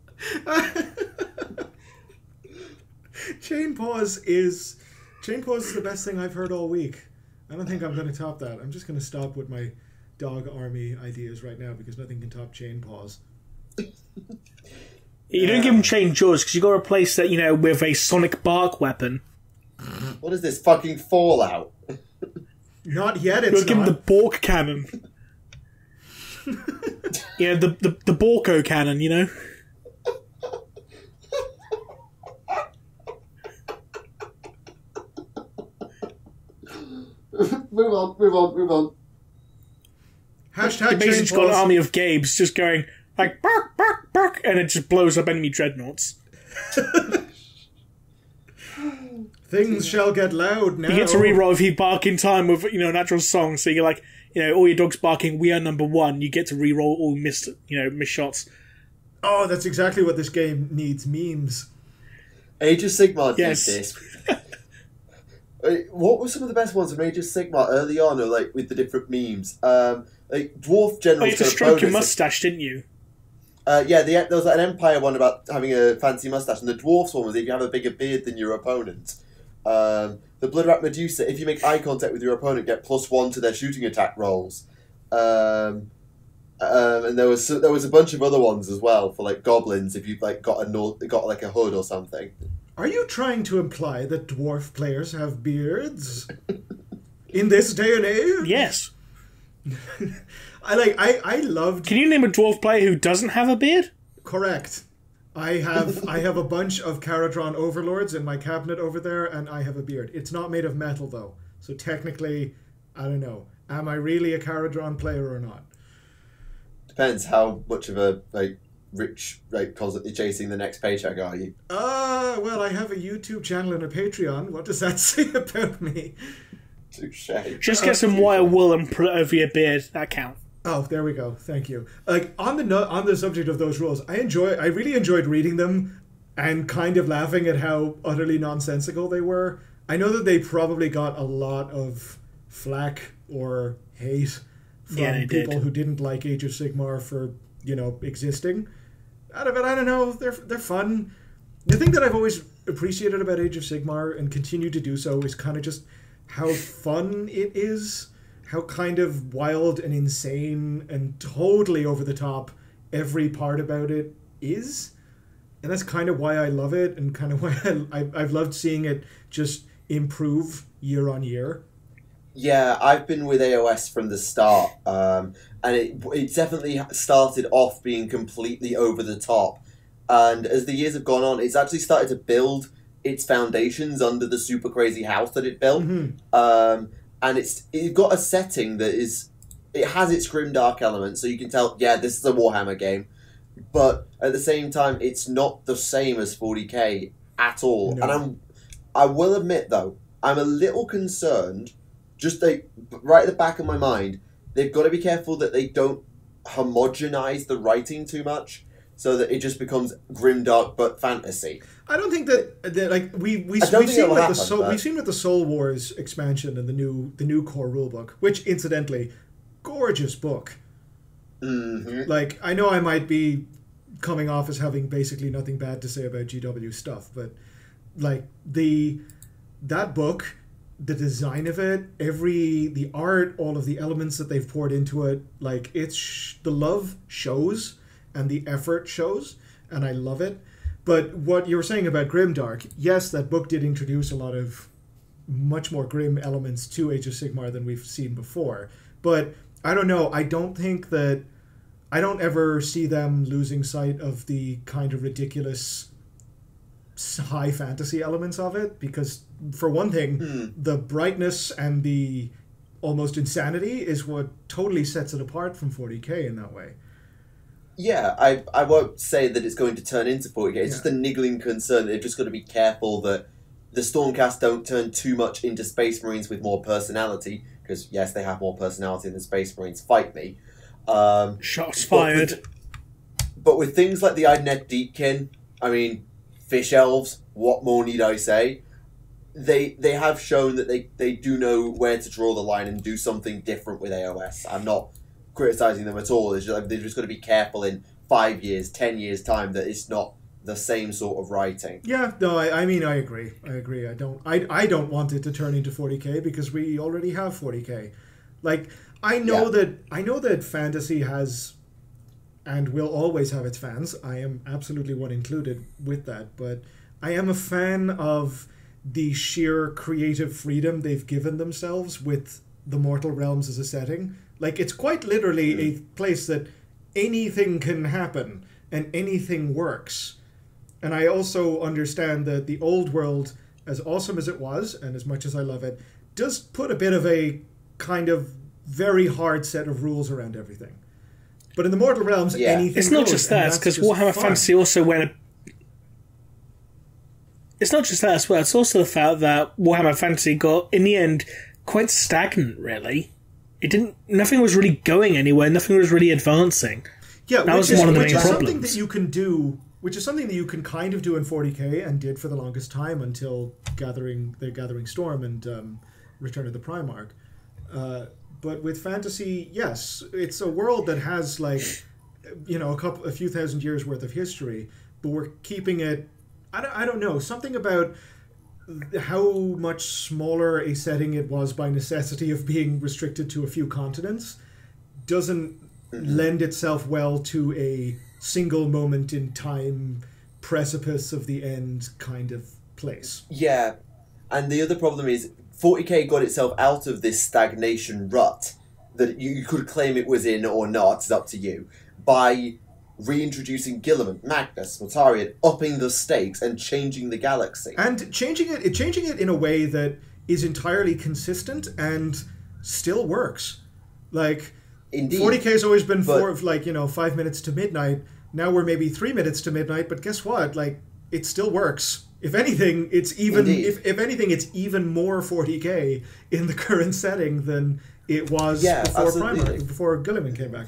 Chain paws is the best thing I've heard all week. I don't think I'm going to top that. I'm just going to stop with my dog army ideas right now because nothing can top chain paws. You don't give them chain jaws because you got to replace that, with a sonic bark weapon. What is this fucking Fallout? Not yet. It's You'll give them the Bork cannon. the Borko cannon. Move on. Hashtag you basically chain got an paws. army of Gabes just going like bark, bark, bark, and it just blows up enemy dreadnoughts. Things shall get loud now. You get to reroll if you bark in time with a natural song. So you're like, all your dogs barking, "We are number one." You get to reroll all missed shots. Oh, that's exactly what this game needs. Memes. Age of Sigmar did Yes. this. What were some of the best ones from Age of Sigmar early on, or like with the different memes? Dwarf generals. You had to stroke your mustache, didn't you? There was an Empire one about having a fancy mustache, and the Dwarfs one was if you have a bigger beard than your opponent. The Blood Rat Medusa, if you make eye contact with your opponent, get +1 to their shooting attack rolls. And there was a bunch of other ones as well for like goblins if you like got like a hood or something. Are you trying to imply that dwarf players have beards in this day and age? Yes. I loved. Can you name a dwarf player who doesn't have a beard? Correct. I have a bunch of Caradron overlords in my cabinet over there, and I have a beard. It's not made of metal though, so technically, I don't know. Am I really a Caradron player or not? Depends how much of a rich constantly chasing the next paycheck are you? Well, I have a YouTube channel and a Patreon. What does that say about me? Touche. Just get some wire wool and put it over your beard. That counts. Oh, there we go. Thank you. Like on the subject of those rules, I really enjoyed reading them and kind of laughing at how utterly nonsensical they were. I know that they probably got a lot of flack or hate from people who didn't like Age of Sigmar for existing. Out of it, I don't know. They're fun. The thing that I've always appreciated about Age of Sigmar and continue to do so is kind of just how fun it is. How kind of wild and insane and totally over the top every part about it is. And that's kind of why I love it and kind of why I've loved seeing it just improve year on year. Yeah, I've been with AOS from the start, and it definitely started off being completely over the top. And as the years have gone on, it's actually started to build its foundations under the super crazy house that it built. Mm-hmm. And it's got a setting that it has its grimdark element, so you can tell, yeah, this is a Warhammer game. but at the same time, it's not the same as 40k at all. No. And I will admit, though, I'm a little concerned, just right at the back of my mind, they've got to be careful that they don't homogenize the writing too much, so that it just becomes grimdark but fantasy. I don't think that like we've seen with the Soul Wars expansion and the new core rulebook, which incidentally, gorgeous book. Mm-hmm. Like, I know I might be coming off as having basically nothing bad to say about GW stuff, but like that book, the design of it, the art, all of the elements that they've poured into it, like the love shows and the effort shows, and I love it. But what you were saying about grimdark, yes, that book did introduce a lot of much more grim elements to Age of Sigmar than we've seen before. But I don't know, I don't ever see them losing sight of the kind of ridiculous high fantasy elements of it, because for one thing, the brightness and the almost insanity is what totally sets it apart from 40k in that way. Yeah, I won't say that it's going to turn into 40k. It's just a niggling concern that they've just got to be careful that the Stormcast don't turn too much into Space Marines with more personality, because yes, they have more personality than Space Marines, fight me. Shots fired. But with things like the Idnet Deepkin, I mean, Fish Elves, what more need I say? They have shown that they do know where to draw the line and do something different with AOS. I'm not criticizing them at all. It's just, they've just got to be careful in 5 years, 10 years' time that it's not the same sort of writing. Yeah, no, I mean, I agree. I don't want it to turn into 40k because we already have 40k. Like, I know that fantasy has and will always have its fans. I am absolutely one included with that, but I am a fan of the sheer creative freedom they've given themselves with the Mortal Realms as a setting. Like, it's quite literally a place that anything can happen and anything works. And I also understand that the old world, as awesome as it was, and as much as I love it, does put a bit of a kind of very hard set of rules around everything. But in the Mortal Realms, anything It's not goes, just that, it's because Warhammer Fantasy also went... It's not just that as well, it's also the fact that Warhammer Fantasy got, in the end, quite stagnant, really. Nothing was really going anywhere, nothing was really advancing. Yeah, that was one of the main problems. Something that you can do, which is something that you can kind of do in 40k and did for the longest time until the Gathering Storm and Return of the Primarch. But with fantasy, yes, it's a world that has like, a few thousand years worth of history, but we're keeping it. I don't know, something about how much smaller a setting it was by necessity of being restricted to a few continents doesn't lend itself well to a single moment in time, precipice of the end kind of place. Yeah, and the other problem is 40k got itself out of this stagnation rut that you could claim it was in or not, it's up to you, by reintroducing Guilliman, Magnus, Mortarion, upping the stakes and changing the galaxy. And changing it in a way that is entirely consistent and still works. Like, Indeed. 40k has always been 5 minutes to midnight. Now we're maybe 3 minutes to midnight, but guess what? Like, it still works. If anything, it's even it's even more 40k in the current setting than it was before Guilliman came back.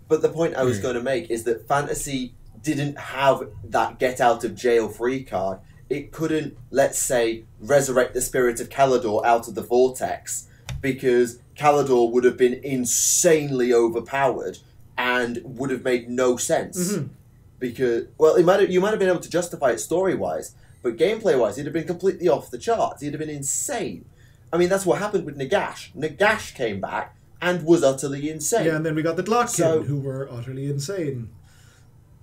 But the point I was going to make is that fantasy didn't have that get out of jail free card. It couldn't, let's say, resurrect the spirit of Calador out of the vortex, because Calador would have been insanely overpowered and would have made no sense. Mm-hmm. Because, well, you might have been able to justify it story-wise, but gameplay-wise, he'd have been completely off the charts. He'd have been insane. I mean, that's what happened with Nagash. Nagash came back and was utterly insane. Yeah, and then we got the Glottkin, who were utterly insane.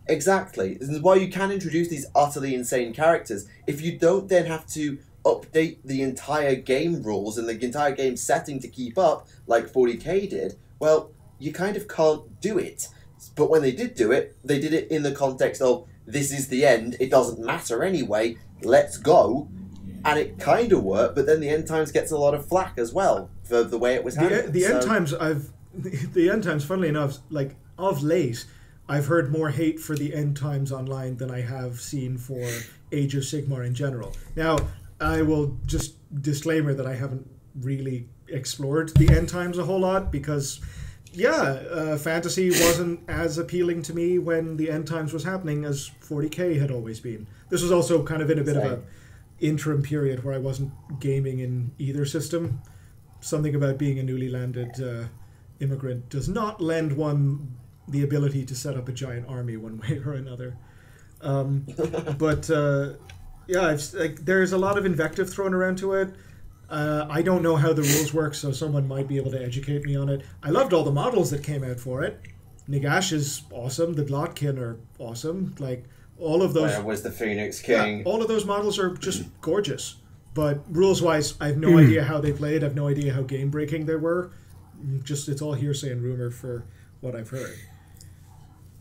Exactly. This is why you can introduce these utterly insane characters. If you don't then have to update the entire game rules and the entire game setting to keep up, like 40k did, well, you kind of can't do it. But when they did it in the context of, this is the end, it doesn't matter anyway, let's go. And it kind of worked, but then the End Times gets a lot of flack as well for the way it was handled. The End Times, funnily enough, like, of late, I've heard more hate for the End Times Online than I have seen for Age of Sigmar in general. Now, I will just disclaimer that I haven't really explored the End Times a whole lot because, fantasy wasn't as appealing to me when the End Times was happening as 40k had always been. This was also kind of in a bit of a interim period where I wasn't gaming in either system. Something about being a newly landed immigrant does not lend one the ability to set up a giant army one way or another. There's a lot of invective thrown around to it. I don't know how the rules work, so someone might be able to educate me on it. I loved all the models that came out for it. Nagash is awesome. The Glotkin are awesome. Like, all of those... Where was the Phoenix King? Yeah, all of those models are just gorgeous. But rules-wise, I have no idea how they played. I have no idea how game-breaking they were. It's all hearsay and rumor for what I've heard.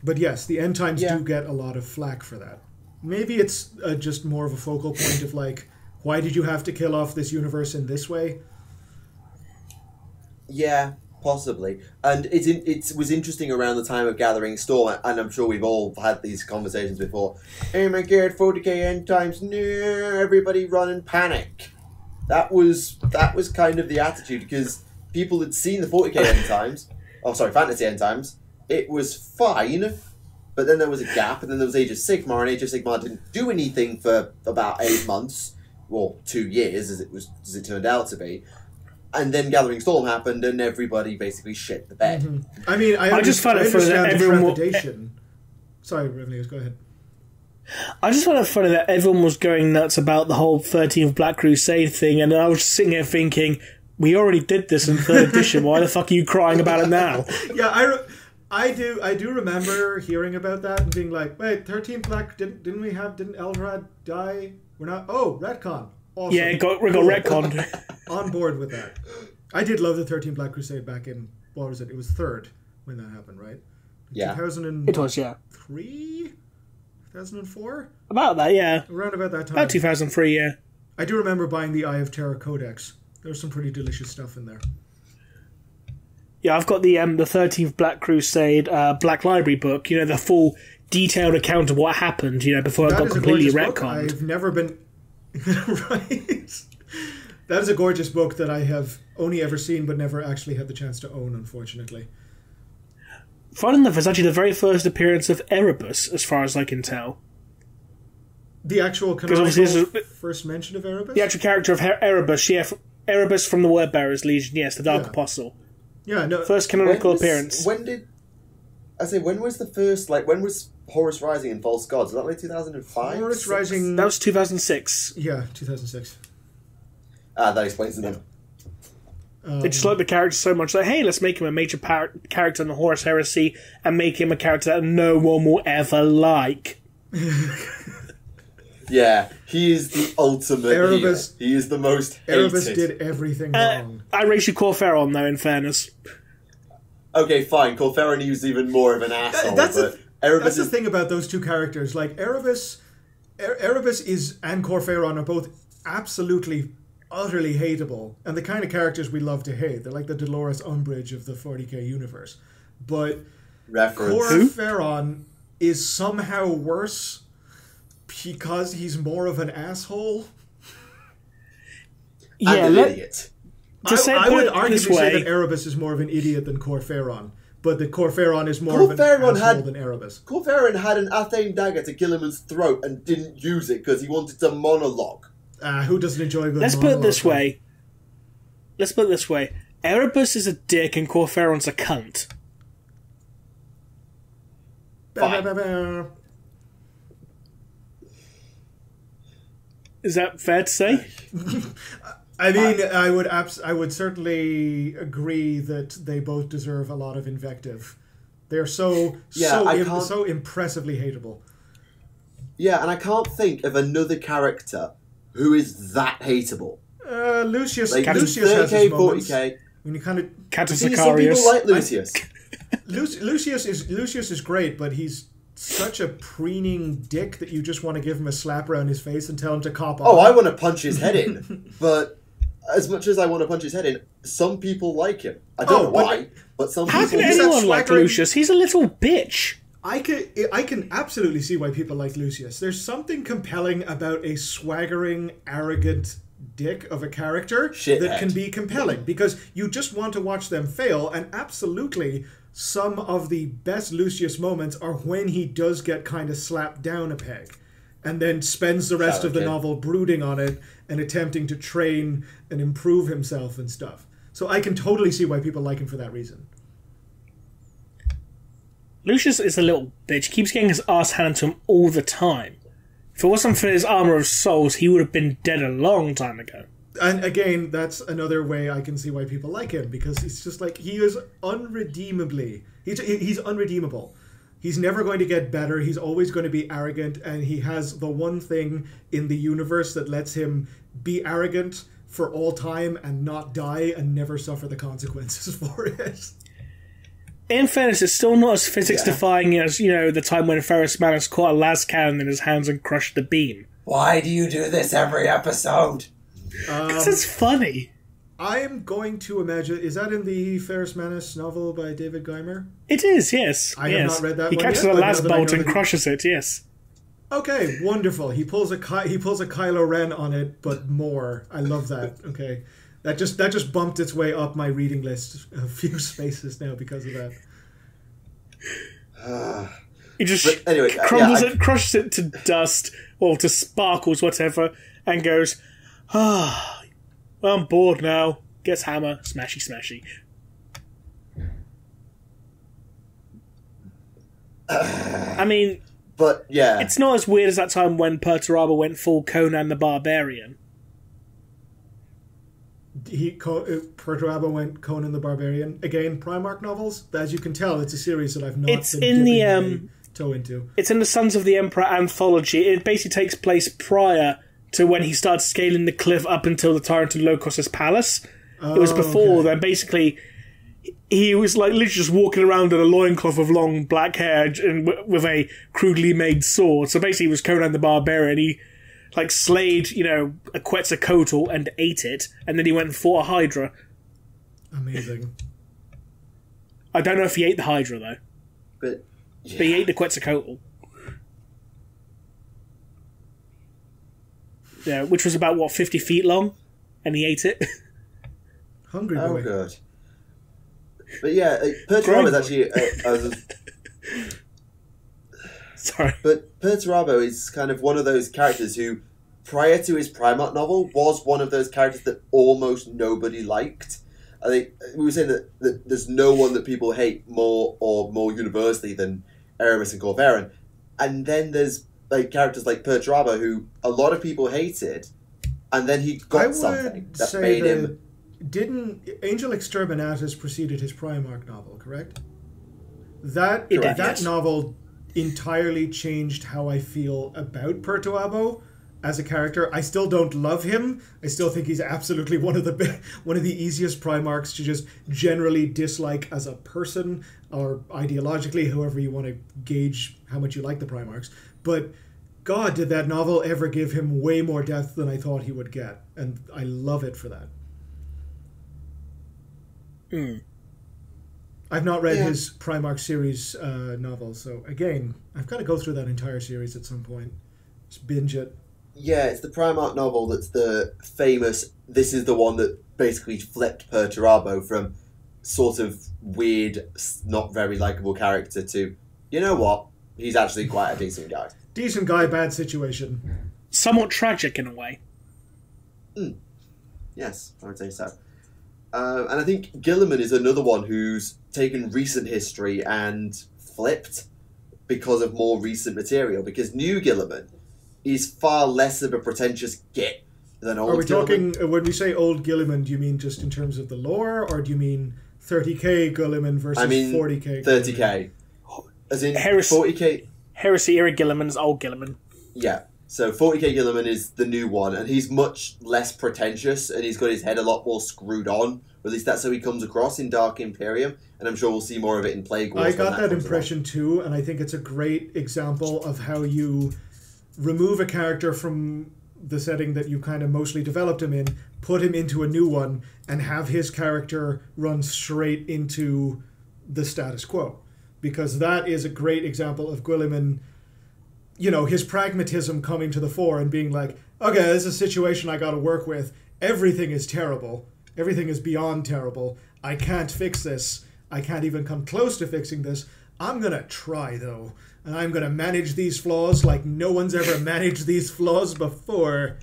But yes, the End Times do get a lot of flack for that. Maybe it's just more of a focal point of, like, why did you have to kill off this universe in this way? Yeah, possibly. And it was interesting around the time of Gathering Storm, and I'm sure we've all had these conversations before. Oh my god, 40k End Times, no, everybody run and panic. That was kind of the attitude, because people had seen the 40k End Times, Fantasy End Times. It was fine, but then there was a gap, and then there was Age of Sigmar, and Age of Sigmar didn't do anything for about 8 months, or 2 years, as it turned out to be. And then Gathering Storm happened, and everybody basically shit the bed. Mm-hmm. I mean, I just found it funny that everyone... Sorry, Remleiz, go ahead. I just found it funny that everyone was going nuts about the whole 13th Black Crusade thing, and I was sitting here thinking, we already did this in 3rd edition, why the fuck are you crying about it now? Yeah, I do remember hearing about that and being like, wait, 13th Black, didn't Eldrad die? We're not... Oh, retcon. Awesome. Yeah, we got retconned. On board with that. I did love the 13th Black Crusade back in, what was it? It was 3rd when that happened, right? Yeah. 2003? It was, yeah. 2004? About that, yeah. Around about that time. About 2003, yeah. I do remember buying the Eye of Terror Codex. There was some pretty delicious stuff in there. Yeah, I've got the 13th Black Crusade Black Library book, the full detailed account of what happened, before it got completely retconned. I've never been... Right? That is a gorgeous book that I have only ever seen but never actually had the chance to own, unfortunately. Fun enough, it's actually the very first appearance of Erebus, as far as I can tell. The actual canonical first mention of Erebus? The actual character of Erebus, yeah. Erebus from the Wordbearers Legion, yes, the Dark Apostle. Yeah, no. First canonical appearance. When was the first, when was Horus Rising and False Gods? Was that like 2005? Horus Rising... That was 2006. Yeah, 2006. Ah, that explains the name. They just like the character so much that, hey, let's make him a major character in the Horus Heresy and make him a character that no one will ever like. Yeah, he is the ultimate Erebus. He is the most hated. Erebus did everything wrong. I race you Corferon, though, in fairness. Okay, fine. Corferon is even more of an asshole. That's the thing about those two characters. Like, Erebus and Corferon are both absolutely, utterly hateable, and the kind of characters we love to hate. They're like the Dolores Umbridge of the 40k universe. But Corferon is somehow worse because he's more of an asshole. Yeah, and an idiot. I would arguably say that Erebus is more of an idiot than Corferon, but that Corferon is more of an asshole than Erebus. Corferon had an Athane dagger to Gilliman's throat and didn't use it because he wanted to monologue. Who doesn't enjoy good Let's put it this way. Erebus is a dick and Corferon's a cunt. Is that fair to say? I mean, I would certainly agree that they both deserve a lot of invective. They're so impressively hateable. Yeah, and I can't think of another character who is that hateable. Lucius. Lucius has his moments. 40k. When you kind of some people like Lucius. Lucius is great, but he's such a preening dick that you just want to give him a slap around his face and tell him to cop off. Oh, I want to punch his head in. But as much as I want to punch his head in, some people like him. I don't know why, but some people... How can anyone like Lucius? He's a little bitch. I can absolutely see why people like Lucius. There's something compelling about a swaggering, arrogant dick of a character that can be compelling, because you just want to watch them fail, and absolutely some of the best Lucius moments are when he does get kind of slapped down a peg and then spends the rest of the novel brooding on it and attempting to train and improve himself and stuff. So I can totally see why people like him for that reason. Lucius is a little bitch. He keeps getting his ass handed to him all the time. If it wasn't for his armor of souls, he would have been dead a long time ago. And again, that's another way I can see why people like him, because it's just like, he is unredeemably... He's unredeemable. He's never going to get better. He's always going to be arrogant, and he has the one thing in the universe that lets him be arrogant for all time and not die and never suffer the consequences for it. In fairness, it's still not as physics-defying as, the time when Ferrus Manus caught a las cannon in his hands and crushed the beam. Why do you do this every episode? Because it's funny. I am going to imagine... Is that in the Ferrus Manus novel by David Geimer? It is, yes. I have not read that one He catches yet, a las bolt and crushes it, yes. Okay, wonderful. He pulls a Kylo Ren on it, but more. I love that. Okay. That just bumped its way up my reading list a few spaces now because of that. He just crumbles it, crushes it to dust, or to sparkles, whatever, and goes, well, I'm bored now. Gets hammer, smashy, smashy. I mean... But, yeah. It's not as weird as that time when Perturabo went full Conan the Barbarian. Perturabo went Conan the Barbarian. Again, Primarch novels. As you can tell, it's a series that I've not been dipping my toe into. It's in the Sons of the Emperor anthology. It basically takes place prior to when he starts scaling the cliff up until the Tyrant of Locos's palace. It was before then. Basically, he was like literally just walking around in a loincloth of long black hair and with a crudely made sword. So basically, he was Conan the Barbarian. He slayed, a Quetzalcoatl and ate it, and then he went and fought a Hydra. Amazing. I don't know if he ate the Hydra, though. But he ate the Quetzalcoatl. Yeah, which was about, 50 feet long? And he ate it. Hungry boy. Oh, God. But yeah, Perturabo is actually... Sorry. But Perturabo is kind of one of those characters who, prior to his Primarch novel, was one of those characters that almost nobody liked. I think we were saying that there's no one that people hate more universally than Erebus and Corvarin. And then there's characters like Perturabo who a lot of people hated, and then he got something that made him... Didn't Angel Exterminatus preceded his Primarch novel, correct? That yes. novel entirely changed how I feel about Perturabo as a character. I still don't love him. I still think he's absolutely one of the easiest Primarchs to just generally dislike as a person or ideologically, however you want to gauge how much you like the Primarchs. But God, did that novel ever give him way more depth than I thought he would get, and I love it for that. I've not read his Primarch series novel, so again, I've got to go through that entire series at some point. Just binge it. Yeah, it's the Primarch novel that's the famous... This is the one that basically flipped Perturabo from sort of weird, not very likeable character to, you know what, he's actually quite a decent guy. Decent guy, bad situation. Somewhat tragic in a way. Yes, I would say so. And I think Guilliman is another one who's taken recent history and flipped because of more recent material. Because new Guilliman is far less of a pretentious git than old Guilliman. Are we talking, when we say old Guilliman, do you mean just in terms of the lore, or do you mean 30k Guilliman versus 40k Guilliman? 30k. As in 40k... Heresy era Guilliman's old Guilliman. Yeah. So 40k Guilliman is the new one, and he's much less pretentious, and he's got his head a lot more screwed on. Or at least that's how he comes across in Dark Imperium, and I'm sure we'll see more of it in Plague Wars. I got that impression too, and I think it's a great example of how you remove a character from the setting that you kind of mostly developed him in, put him into a new one, and have his character run straight into the status quo. because that is a great example of Guilliman, his pragmatism coming to the fore and being like, okay, this is a situation I got to work with. Everything is terrible. Everything is beyond terrible. I can't fix this. I can't even come close to fixing this. I'm going to try, though. And I'm going to manage these flaws like no one's ever managed these flaws before.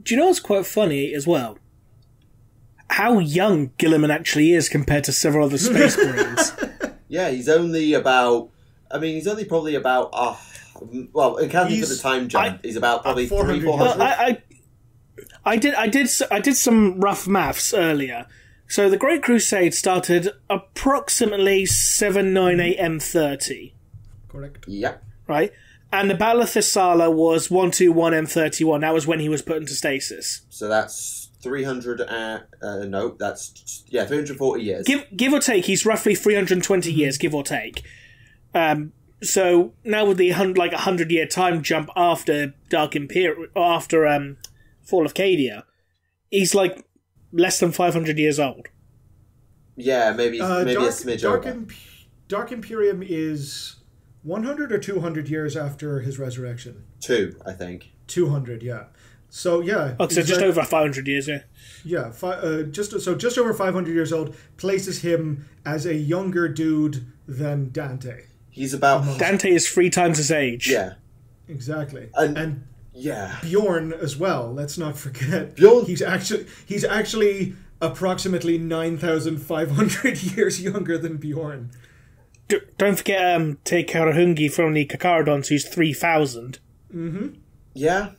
Do you know what's quite funny as well? How young Guilliman actually is compared to several other Space Marines. Yeah, he's only probably about... accounting for the time jump, he's about probably 300-400. Well, I did some rough maths earlier. So the Great Crusade started approximately 798 M30. Correct. Yeah. Right? And the Battle of Thessala was 121 M31. That was when he was put into stasis. So that's 300... 340 years. Give or take, he's roughly 320 years, give or take. So now with the 100-year time jump after Dark Imperial, or after Fall of Cadia, he's like less than 500 years old. Yeah, maybe a smidge over. Dark Imperium is 100 or 200 years after his resurrection. 2, I think. 200, yeah. So yeah. Oh, so just over 500 years, yeah. Yeah, just over 500 years old places him as a younger dude than Dante. He's about... Dante is 3 times his age. Yeah. Exactly. And yeah. Bjorn as well, let's not forget. Bjorn... He's actually approximately 9,500 years younger than Bjorn. Don't forget Te Karahungi from the Kakarodons, who's 3,000. Mm-hmm. Yeah,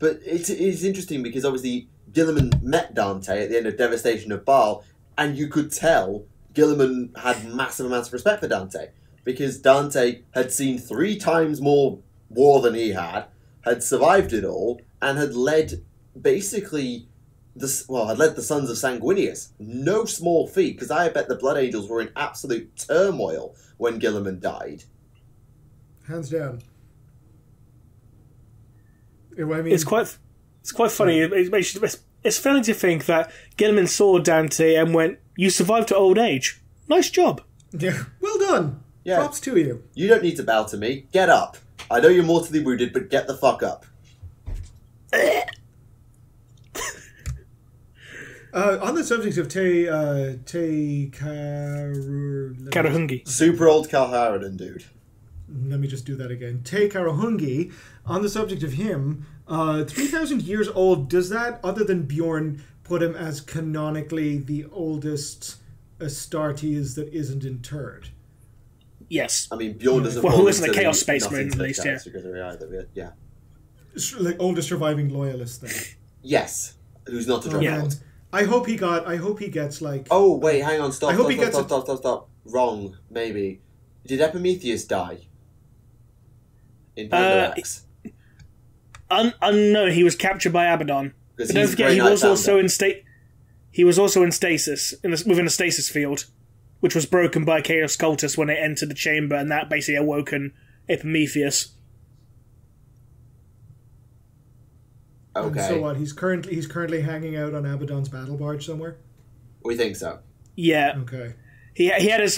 but it's interesting because obviously Guilliman met Dante at the end of Devastation of Baal, and you could tell Guilliman had massive amounts of respect for Dante, because Dante had seen 3 times more war than he had survived it all, and had led basically the Sons of Sanguinius. No small feat, because I bet the Blood Angels were in absolute turmoil when Guilliman died. Hands down. I mean, it's quite funny. It's funny to think that Guilliman saw Dante and went, "You survived to old age. Nice job." Yeah, well done. Yeah. Props to you. You don't need to bow to me. Get up. I know you're mortally wounded, but get the fuck up. On the subject of Karahungi. Super old Kalharadan, dude. Let me just do that again. Te Karahungi, on the subject of him, 3,000 years old, does that, other than Bjorn, put him as canonically the oldest Astartes that isn't interred? Yes. I mean, Bjorn doesn't who isn't a Chaos Space Marine, at least, yeah. Yeah. Like, oldest surviving loyalist thing. Yes. Who's not a dropout. I hope he gets, like... Oh, wait, hang on, stop. Wrong, maybe. Did Epimetheus die? In Pandarax? No, he was captured by Abaddon. But don't forget, he was also in stasis, within a stasis field, which was broken by Chaos Cultists when they entered the chamber, and that basically awoken Epimetheus. Okay. And so what? He's currently hanging out on Abaddon's battle barge somewhere? We think so. Yeah. Okay. He had his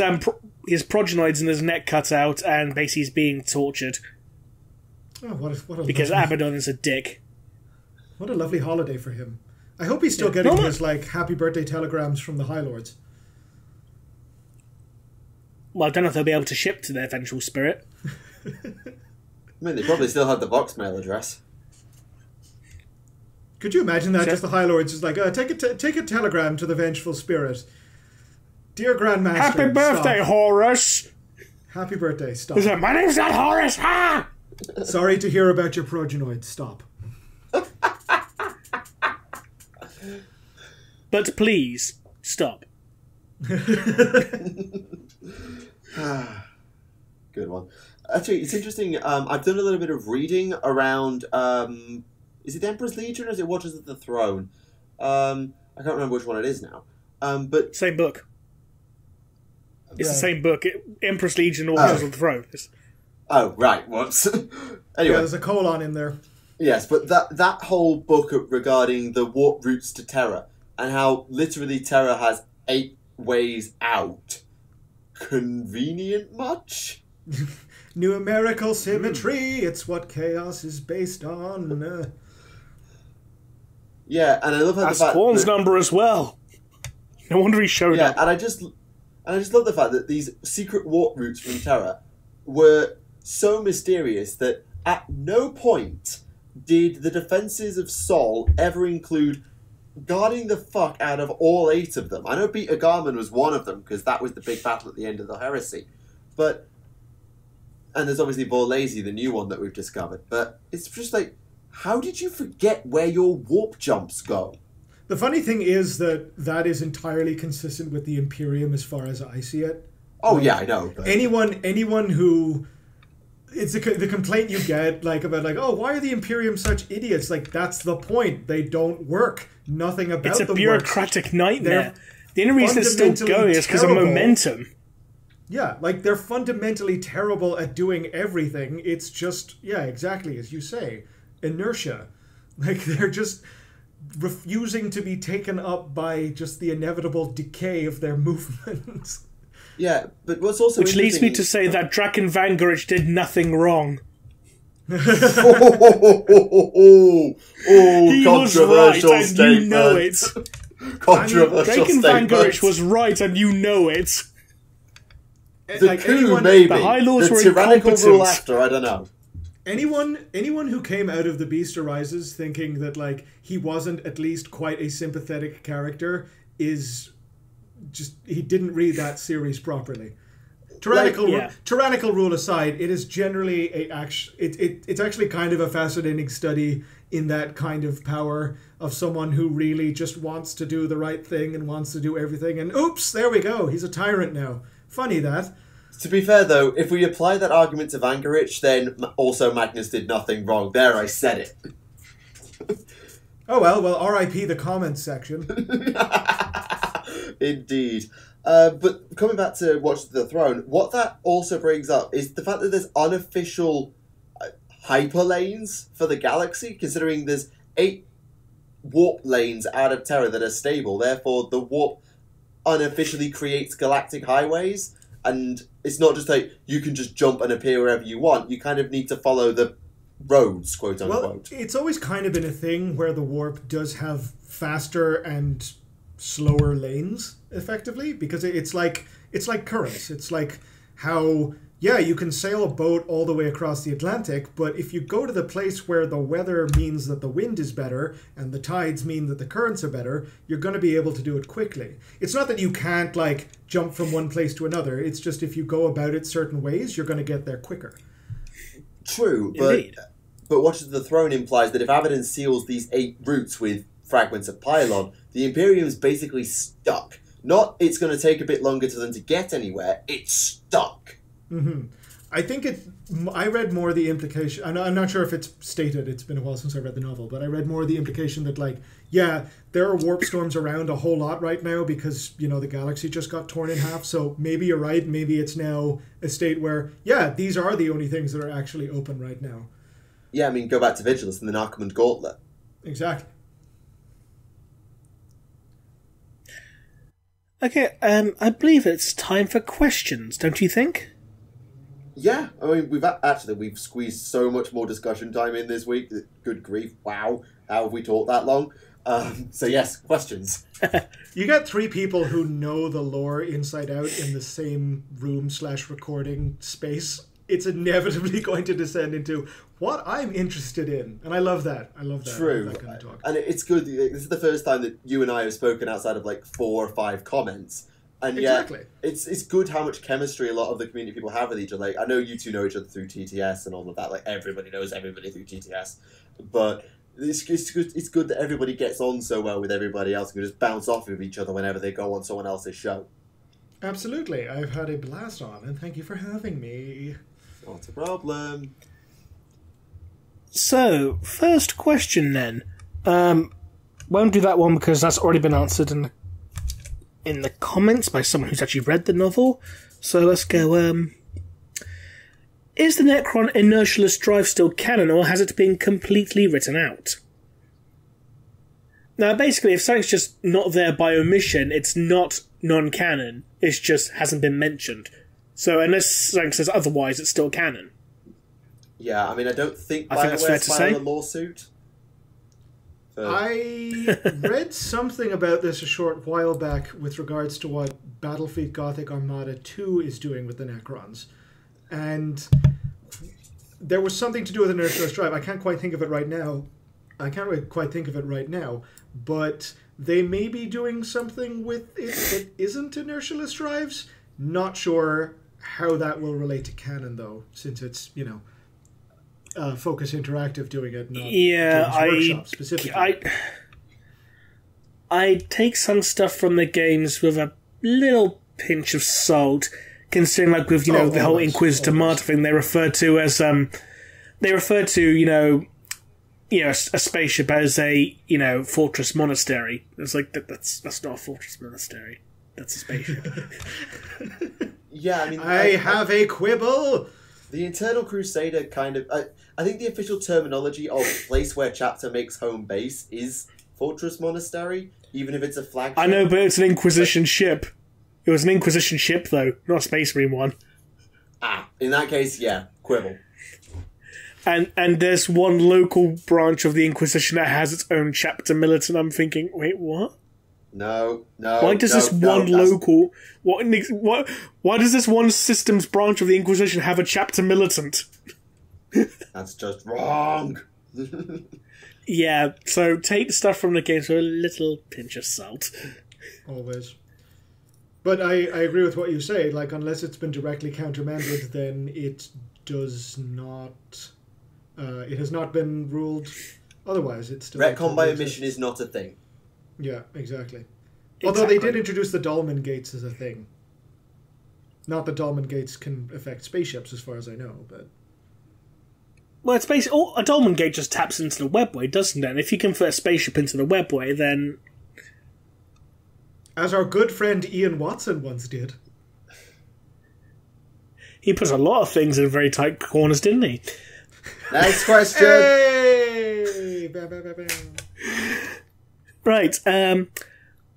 progenoids in his neck cut out, and basically he's being tortured. Oh, what a because Abaddon is a dick. What a lovely holiday for him. I hope he's still getting his happy birthday telegrams from the High Lords. Well, I don't know if they'll be able to ship to their vengeful spirit. I mean, they probably still have the voicemail address. Could you imagine that? Just the High Lords just like, take a telegram to the vengeful spirit. Dear Grandmaster, happy birthday, stop. Horus! Happy birthday, stop. My name's not Horus! Ha! Sorry to hear about your progenoids, stop. But please, stop. Good one. Actually, it's interesting. I've done a little bit of reading around... is it the Emperor's Legion or is it Watchers of the Throne? I can't remember which one it is now. But same book. It's the same book. Emperor's Legion or Watchers of the Throne. Oh, right. Whoops. Anyway. Yeah, there's a colon in there. Yes, but that whole book regarding the warp routes to Terra and how literally Terra has 8 ways out convenient much? Numerical symmetry, it's what chaos is based on. Yeah, and I love how that's Spawn's number as well. No wonder he showed up. Yeah, and I just love the fact that these secret warp routes from Terra were so mysterious that at no point did the defenses of Sol ever include guarding the fuck out of all 8 of them. I know Peter Garman was one of them, because that was the big battle at the end of the Heresy. And there's obviously Vorlazy, the new one that we've discovered. But it's just like, how did you forget where your warp jumps go? The funny thing is that is entirely consistent with the Imperium as far as I see it. Oh, yeah, I know. But anyone who... It's the complaint you get, about, oh, why are the Imperium such idiots? That's the point. They don't work. Nothing about them works. It's a bureaucratic nightmare. The only reason it's still going is because of momentum. Yeah, they're fundamentally terrible at doing everything. It's just, yeah, exactly, as you say, inertia. They're just refusing to be taken up by just the inevitable decay of their movements. Yeah, but what's also Which leads me to say that Draken Vangerich did nothing wrong. Oh, he was right, and you know it. Controversial Draken Vangerich was right, and you know it. The coup, maybe. The High Lords were tyrannical incompetent. rule after, I don't know. Anyone who came out of The Beast Arises thinking that, he wasn't at least quite a sympathetic character is just... He didn't read that series properly. Tyrannical rule aside, it is generally it's actually kind of a fascinating study in that kind of power of someone who really just wants to do the right thing and wants to do everything, and oops, there we go, he's a tyrant now. Funny that. To be fair, though, if we apply that argument to Vangerich, then also Magnus did nothing wrong. There, I said it. Oh, well, R.I.P. the comments section. Indeed. But coming back to Watch the Throne, what that also brings up is the fact that there's unofficial hyperlanes for the galaxy, considering there's 8 warp lanes out of Terra that are stable. Therefore, the warp unofficially creates galactic highways, and it's not just you can just jump and appear wherever you want. You kind of need to follow the roads, quote unquote. Well, it's always kind of been a thing where the warp does have faster and slower lanes, effectively, because it's like currents. It's like how, yeah, you can sail a boat all the way across the Atlantic, but if you go to the place where the weather means that the wind is better and the tides mean that the currents are better, you're going to be able to do it quickly. It's not that you can't jump from one place to another. It's just if you go about it certain ways, you're going to get there quicker. True, but Watch of the Throne implies that if Abaddon seals these 8 routes with fragments of pylon, the Imperium's basically stuck. Not it's going to take a bit longer for them to get anywhere, it's stuck. Mm-hmm. I think I read more the implication, I'm not sure if it's stated, it's been a while since I read the novel, but I read more the implication that yeah, there are warp storms around a whole lot right now because, the galaxy just got torn in half, so maybe you're right, maybe it's now a state where, yeah, these are the only things that are actually open right now. Yeah, I mean, go back to Vigilus and the Narcoment Gauntlet. Exactly. Okay, I believe it's time for questions, don't you think? Yeah, I mean, we've squeezed so much more discussion time in this week. Good grief, wow, how have we talked that long? So yes, questions. You got 3 people who know the lore inside out in the same room/recording space. It's inevitably going to descend into what I'm interested in. And I love that. True. That kind of talk. And it's good. This is the first time that you and I have spoken outside of 4 or 5 comments. And exactly. It's good how much chemistry a lot of the community people have with each other. I know you two know each other through TTS and all of that. Everybody knows everybody through TTS. But it's good that everybody gets on so well with everybody else and can just bounce off of each other whenever they go on someone else's show. Absolutely. I've had a blast on, and thank you for having me. Not a problem. So, first question then. Won't do that one because that's already been answered in the comments by someone who's actually read the novel. So let's go, is the Necron inertialist drive still canon, or has it been completely written out? Now, basically, if something's just not there by omission, it's not non-canon. It just hasn't been mentioned. So unless something says otherwise, it's still canon. Yeah, I mean, I don't think that's fair BioWare's to filing say. a lawsuit. I read something about this a short while back with regards to what Battlefleet Gothic Armada 2 is doing with the Necrons. And there was something to do with an inertialess drive. I can't quite think of it right now. But they may be doing something with it that isn't inertialess drives. Not sure how that will relate to canon, though, since it's, Focus Interactive doing it, not Games Workshop specifically. I take some stuff from the games with a little pinch of salt, considering, like, with, the whole Inquisitor Martyr thing, they refer to as, a spaceship as a, fortress monastery. It's like, that's not a fortress monastery. That's a spaceship. Yeah, I mean... I have a quibble! The Eternal Crusader kind of... I think the official terminology of place where chapter makes home base is Fortress Monastery, even if it's a flagship. I know, but it's an Inquisition ship. It was an Inquisition ship, though, not a Space Marine one. In that case, yeah, quibble. And there's one local branch of the Inquisition that has its own chapter militant. I'm thinking, wait, what? No. Why does this one local... Why does this one systems branch of the Inquisition have a chapter militant? That's just wrong. Yeah, so take stuff from the games with a little pinch of salt. Always. But I agree with what you say. Like, unless it's been directly countermanded, then it does not... it has not been ruled otherwise. It's still... Retcon by omission is not a thing. Yeah, exactly. Although they did introduce the Dolmen Gates as a thing. Not that Dolmen Gates can affect spaceships, as far as I know, but... Well, it's basically... a Dolmen Gate just taps into the webway, doesn't it? And if you can fit a spaceship into the webway, then... As our good friend Ian Watson once did. He put a lot of things in very tight corners, didn't he? Next question! Hey! Bam, bam, bam, bam. Right,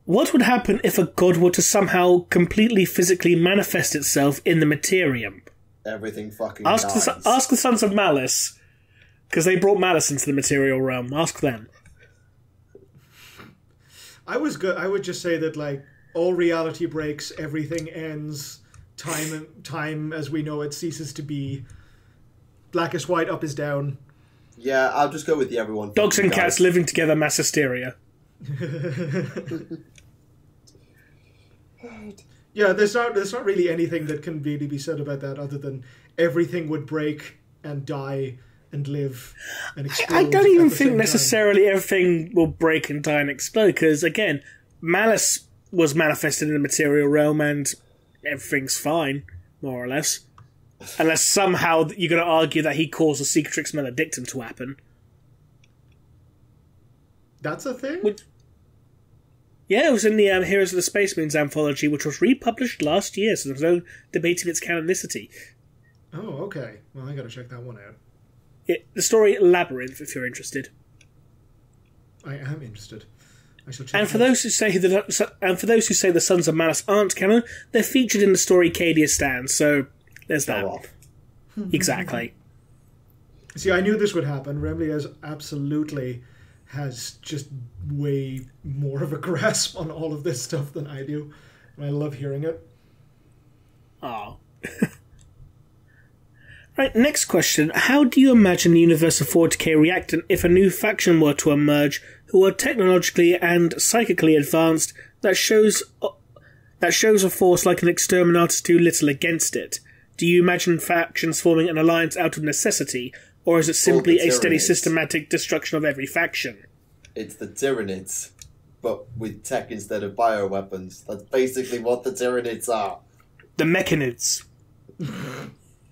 what would happen if a god were to somehow completely physically manifest itself in the Materium? Everything fucking ask dies. Ask the Sons of Malice, because they brought Malice into the material realm. Ask them. I would just say that, like, all reality breaks, everything ends, time as we know it ceases to be. Black is white, up is down. Yeah, I'll just go with the everyone. Dogs and cats living together, mass hysteria. Yeah, there's not really anything that can really be said about that other than everything would break and die and live and explode. I don't even think necessarily everything will break and die and explode, because again, Malice was manifested in the material realm and everything's fine, more or less. Unless somehow you're going to argue that he caused the Cicatrix Maledictum to happen. That's a thing? Yeah, it was in the Heroes of the Space Marines anthology, which was republished last year, so there's no debating its canonicity. Oh, okay. Well, I gotta check that one out. The story Labyrinth, if you're interested. I am interested. I shall check. And for those who say the Sons of Malice aren't canon, they're featured in the story Cadia stands. So there's that. Exactly. See, I knew this would happen. Remleiz absolutely has just way more of a grasp on all of this stuff than I do, and I love hearing it. Oh. Right, next question. How do you imagine the universe of 40k reacting if a new faction were to emerge who are technologically and psychically advanced that shows a force like an exterminator to do little against it? Do you imagine factions forming an alliance out of necessity, or is it simply a steady systematic destruction of every faction? It's the Tyranids, but with tech instead of bioweapons. That's basically what the Tyranids are. The Mechanids.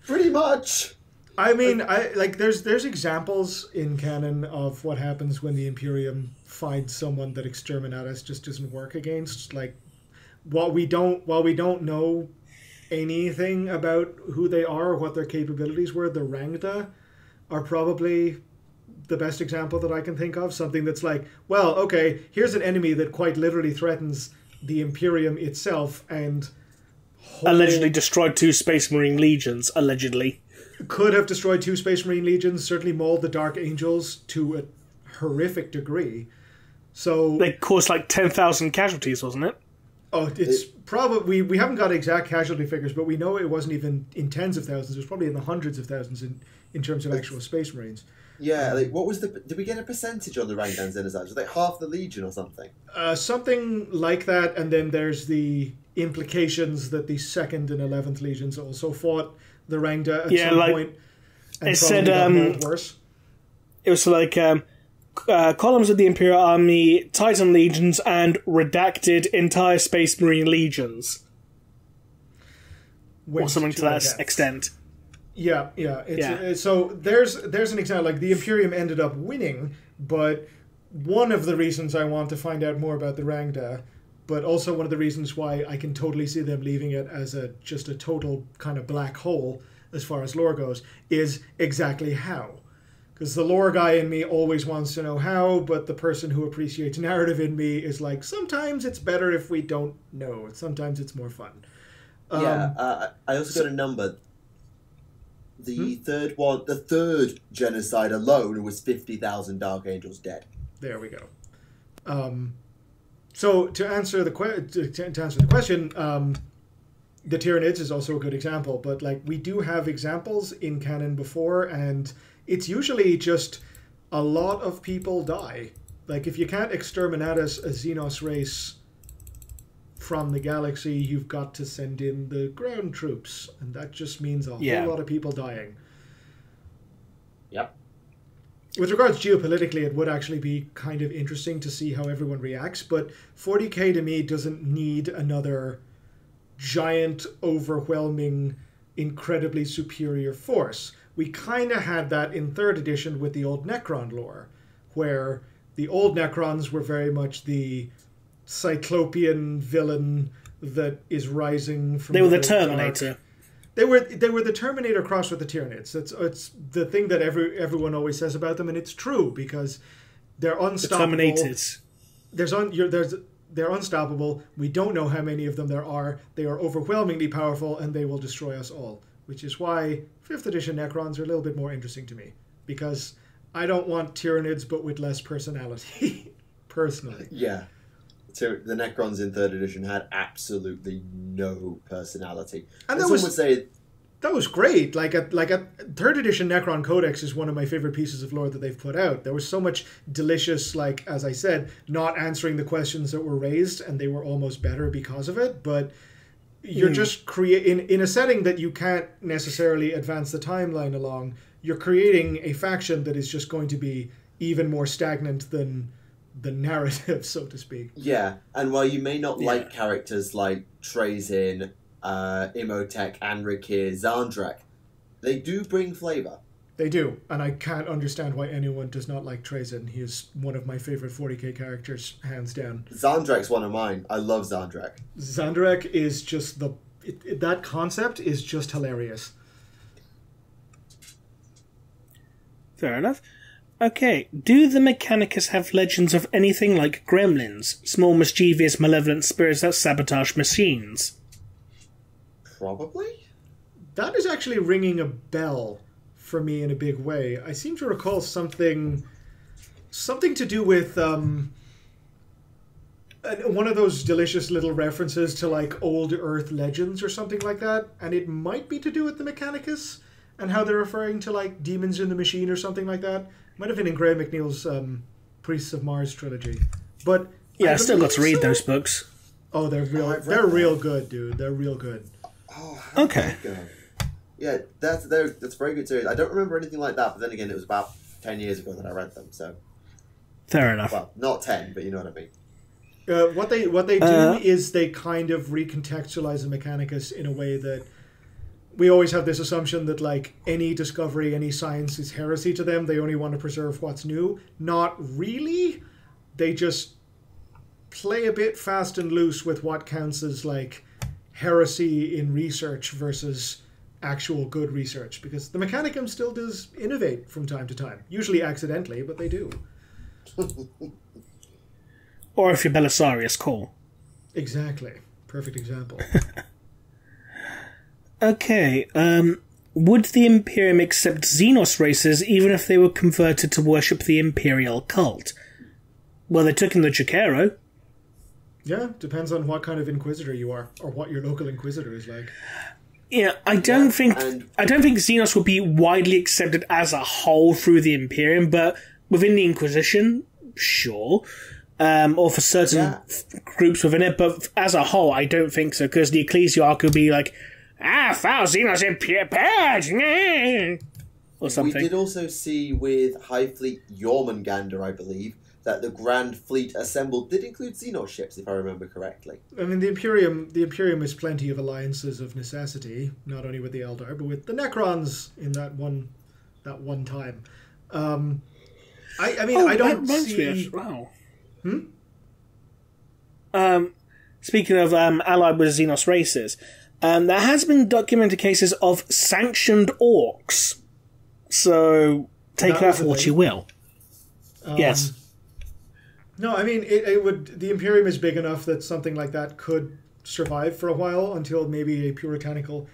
Pretty much. I mean, there's examples in canon of what happens when the Imperium finds someone that Exterminatus just doesn't work against. Like, while we don't know anything about who they are or what their capabilities were, the Rangda are probably the best example that I can think of. Something that's like, well, okay, here's an enemy that quite literally threatens the Imperium itself and allegedly destroyed 2 Space Marine legions. Allegedly. Could have destroyed 2 Space Marine legions, certainly mauled the Dark Angels to a horrific degree. So they caused like 10,000 casualties, wasn't it? Oh, it's probably... We haven't got exact casualty figures, but we know it wasn't even in tens of thousands. It was probably in the hundreds of thousands in terms of actual Space Marines. Yeah, like, what was the... Did we get a percentage on the rank down Xenazars? Was it half the Legion or something? Something like that, and then there's the implications that the 2nd and 11th Legions also fought the Rangda at some point. And it said... worse. It was like... columns of the Imperial Army, Titan Legions, and redacted entire Space Marine Legions. Or something to that extent. Yeah. So there's an example. Like, the Imperium ended up winning, but one of the reasons I want to find out more about the Rangda, but also one of the reasons why I can totally see them leaving it as just a total kind of black hole as far as lore goes, is exactly how. Because the lore guy in me always wants to know how, but the person who appreciates narrative in me is like, sometimes it's better if we don't know. Sometimes it's more fun. I also got a number. The third genocide alone was 50,000 Dark Angels dead. There we go. So to answer the question, the Tyranids is also a good example. But like, we do have examples in canon before, and it's usually just a lot of people die. Like, if you can't exterminatus a Xenos race from the galaxy, you've got to send in the ground troops, and that just means a whole lot of people dying. Yep. With regards geopolitically, it would actually be kind of interesting to see how everyone reacts, but 40k to me doesn't need another giant, overwhelming, incredibly superior force. We kind of had that in 3rd edition with the old Necron lore, where the old Necrons were very much the Cyclopean villain that is rising from... They were the Terminator. They were the Terminator crossed with the Tyranids. It's the thing that everyone always says about them, and it's true, because they're unstoppable. The Terminators. They're unstoppable. We don't know how many of them there are. They are overwhelmingly powerful, and they will destroy us all. Which is why 5th edition Necrons are a little bit more interesting to me. Because I don't want Tyranids, but with less personality, personally. Yeah. So the Necrons in 3rd edition had absolutely no personality. And some would say that was great. Like a 3rd edition Necron Codex is one of my favorite pieces of lore that they've put out. There was so much delicious, like, as I said, not answering the questions that were raised, and they were almost better because of it. But you're just in a setting that you can't necessarily advance the timeline along. You're creating a faction that is just going to be even more stagnant than the narrative, so to speak. Yeah, and while you may not like characters like Trazyn, Imhotep, Anrakir, Zandrak, they do bring flavour. They do, and I can't understand why anyone does not like Trazyn. He is one of my favourite 40k characters, hands down. Zandrak's one of mine. I love Zandrak. Zandrak is just that concept is just hilarious. Fair enough. Okay, do the Mechanicus have legends of anything like gremlins? Small, mischievous, malevolent spirits that sabotage machines? Probably? That is actually ringing a bell for me in a big way. I seem to recall something to do with one of those delicious little references to like old Earth legends or something like that, and it might be to do with the Mechanicus and how they're referring to like demons in the machine or something like that. Might have been in Graham McNeil's Priests of Mars trilogy. But yeah, I still got to read those books. Oh, they're real good, dude. They're real good. Oh, okay. Yeah, that's a very good series. I don't remember anything like that, but then again, it was about 10 years ago that I read them, so... Fair enough. Well, not 10, but you know what I mean. What they do is they kind of recontextualize the Mechanicus in a way that we always have this assumption that like any discovery, any science is heresy to them. They only want to preserve what's new. Not really. They just play a bit fast and loose with what counts as like heresy in research versus actual good research, because the Mechanicum still does innovate from time to time. Usually accidentally, but they do. Or if you're Belisarius, cool. Exactly. Perfect example. Okay, would the Imperium accept Xenos races even if they were converted to worship the Imperial cult? Well, they took in the Chikero. Yeah, depends on what kind of Inquisitor you are, or what your local Inquisitor is like. Yeah, I don't think Xenos would be widely accepted as a whole through the Imperium, but within the Inquisition, sure. Or for certain groups within it, but as a whole, I don't think so, because the Ecclesiarch would be like, foul Xenos Imperial purge, or something. We did also see with High Fleet Jormungandr, I believe, that the Grand Fleet assembled did include Xenos ships, if I remember correctly. I mean, the Imperium has plenty of alliances of necessity, not only with the Eldar, but with the Necrons in that one time. I don't see... Wow. Speaking of allied with Xenos races, there has been documented cases of sanctioned orcs. So take that for what you will. Yes. No, I mean it would. The Imperium is big enough that something like that could survive for a while until maybe a puritanical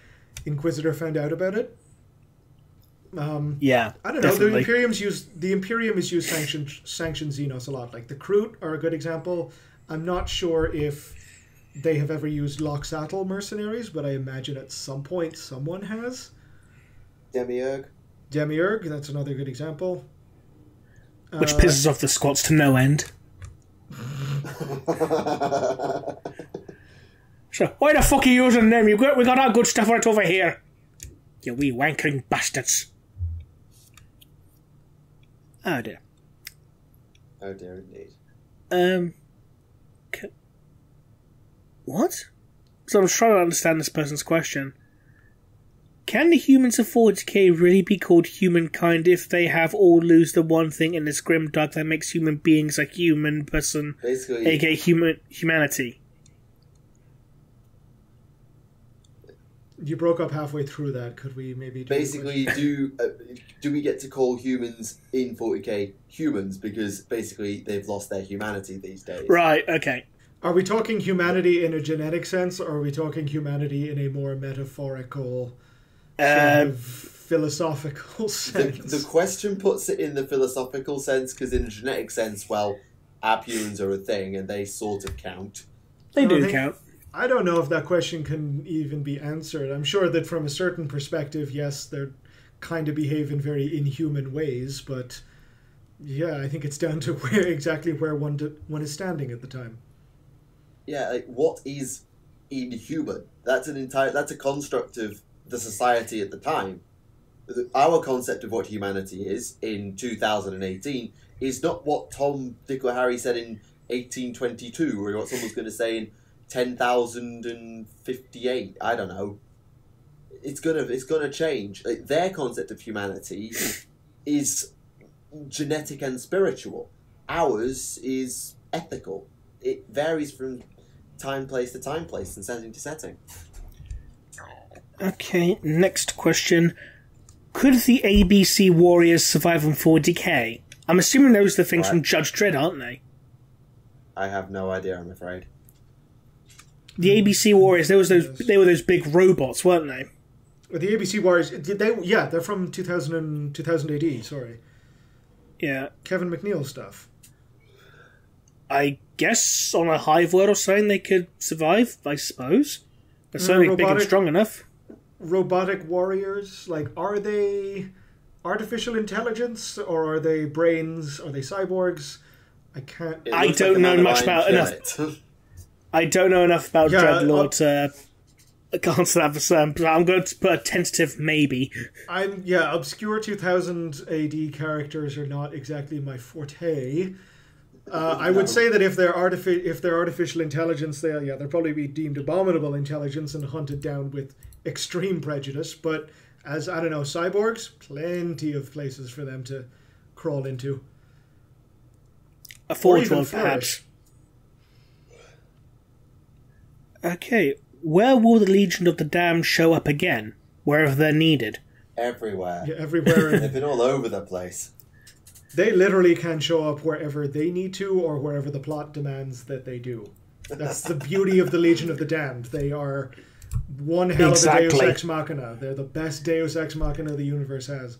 Inquisitor found out about it. Yeah, I don't know. definitely. The Imperium has used sanctioned Xenos a lot. Like the Kroot are a good example. I'm not sure if they have ever used Loxatl mercenaries, but I imagine at some point someone has. Demiurge, that's another good example. Which pisses off the Scots to no end. So, why the fuck are you using them? We got our good stuff right over here. You wee wankering bastards. Oh dear. Oh dear, indeed. What? So I'm trying to understand this person's question. Can the humans of 40k really be called humankind if they have all lose the one thing in this grim dark that makes human beings a human person, basically, aka humanity? You broke up halfway through that. Could we maybe do we get to call humans in 40k humans because basically they've lost their humanity these days? Right. Okay. Are we talking humanity in a genetic sense, or are we talking humanity in a more metaphorical, philosophical sense? The question puts it in the philosophical sense, because in a genetic sense, well, abhumans are a thing and they sort of count. They do count. I don't know if that question can even be answered. I'm sure that from a certain perspective, yes, they're kind of behave in very inhuman ways, but yeah, I think it's down to where one is standing at the time. Yeah, like, what is inhuman? That's a construct of the society at the time. Our concept of what humanity is in 2018 is not what Tom, Dick, or Harry said in 1822, or what someone's going to say in 10,058. I don't know. It's gonna change. Like, their concept of humanity is genetic and spiritual. Ours is ethical. It varies from place to place and setting to setting. Okay, next question. Could the ABC warriors survive on 40k? I'm assuming those are the things from Judge Dredd, aren't they? I have no idea, I'm afraid. The ABC warriors, they were those big robots, weren't they? The ABC warriors, they're from 2000 AD, sorry. Yeah. Kevin McNeil stuff. I guess on a hive world or something they could survive, I suppose. They're certainly big and strong enough. Robotic warriors, like, are they artificial intelligence, or are they brains? Are they cyborgs? I don't know much about enough. I don't know enough about Dreadlord to answer that for certain, but I'm going to put a tentative maybe. Obscure 2000 AD characters are not exactly my forte. I would say that if they're artificial intelligence, they'll probably be deemed abominable intelligence and hunted down with extreme prejudice. But as, I don't know, cyborgs, plenty of places for them to crawl into. A forge world, perhaps. Okay, where will the Legion of the Damned show up again? wherever they're needed. Everywhere. Yeah, everywhere. They've been all over the place. They literally can show up wherever they need to or wherever the plot demands that they do. That's the beauty of the Legion of the Damned. They are one hell of a Deus Ex Machina. They're the best Deus Ex Machina the universe has.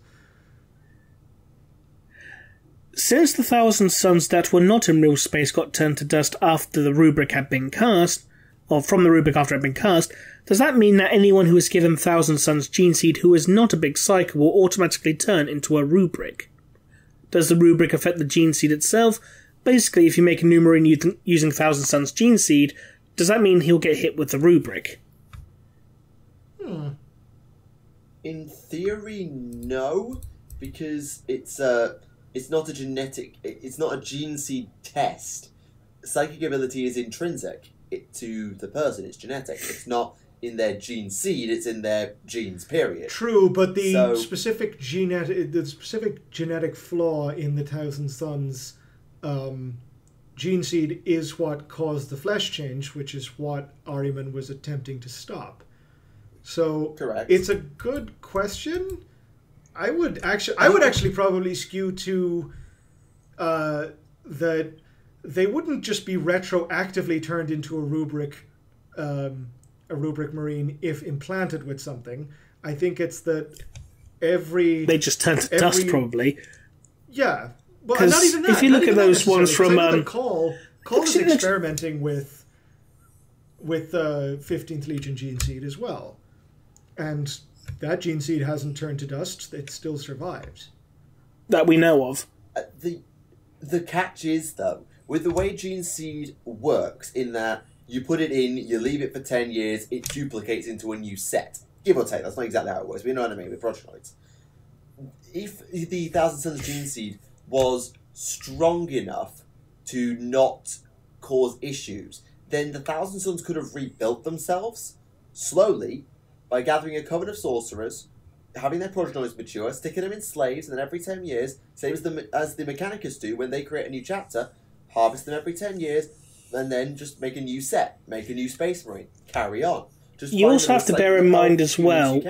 Since the Thousand Suns that were not in real space got turned to dust after the rubric had been cast, or from the rubric after it had been cast, does that mean that anyone who is given Thousand Suns gene seed who is not a big psycho will automatically turn into a rubric? Does the rubric affect the gene seed itself? Basically, if you make a new Marine using Thousand Suns gene seed, does that mean he'll get hit with the rubric? In theory, no, because it's not a genetic, it's not a gene seed test. Psychic ability is intrinsic to the person. It's genetic. It's not in their gene seed. It's in their genes. Period. True, but the specific genetic flaw in the Thousand Suns gene seed is what caused the flesh change, which is what Ahriman was attempting to stop. So correct. It's a good question. I would actually probably skew to that they wouldn't just be retroactively turned into a rubric Marine if implanted with something. I think it's that they just turn to dust probably. Yeah, well, not even that. If you look at those ones from Call is experimenting with 15th Legion gene seed as well, and that gene seed hasn't turned to dust. It still survives. That we know of. The catch is, though, with the way gene seed works, in that you put it in, you leave it for 10 years, it duplicates into a new set. Give or take, that's not exactly how it works, but you know what I mean, with progenoids. If the Thousand Suns gene seed was strong enough to not cause issues, then the Thousand Suns could have rebuilt themselves slowly by gathering a coven of sorcerers, having their progenoids mature, sticking them in slaves, and then every 10 years, same as the Mechanicus do when they create a new chapter, harvest them every 10 years, and then just make a new set, make a new Space Marine, carry on. You also have to bear in mind as well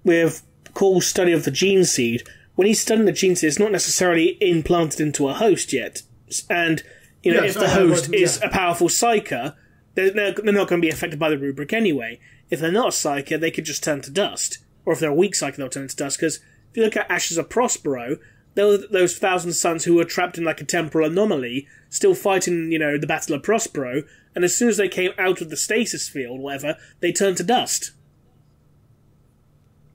with Cole's study of the gene seed. When he's studying the gene seed, it's not necessarily implanted into a host yet. And if the host is a powerful psyker, they're not going to be affected by the rubric anyway. If they're not a psyker, they could just turn to dust. Or if they're a weak psyker, they'll turn to dust. Because if you look at Ashes of Prospero, there were those Thousand Suns who were trapped in like a temporal anomaly, still fighting, the Battle of Prospero, and as soon as they came out of the stasis field, whatever, they turned to dust.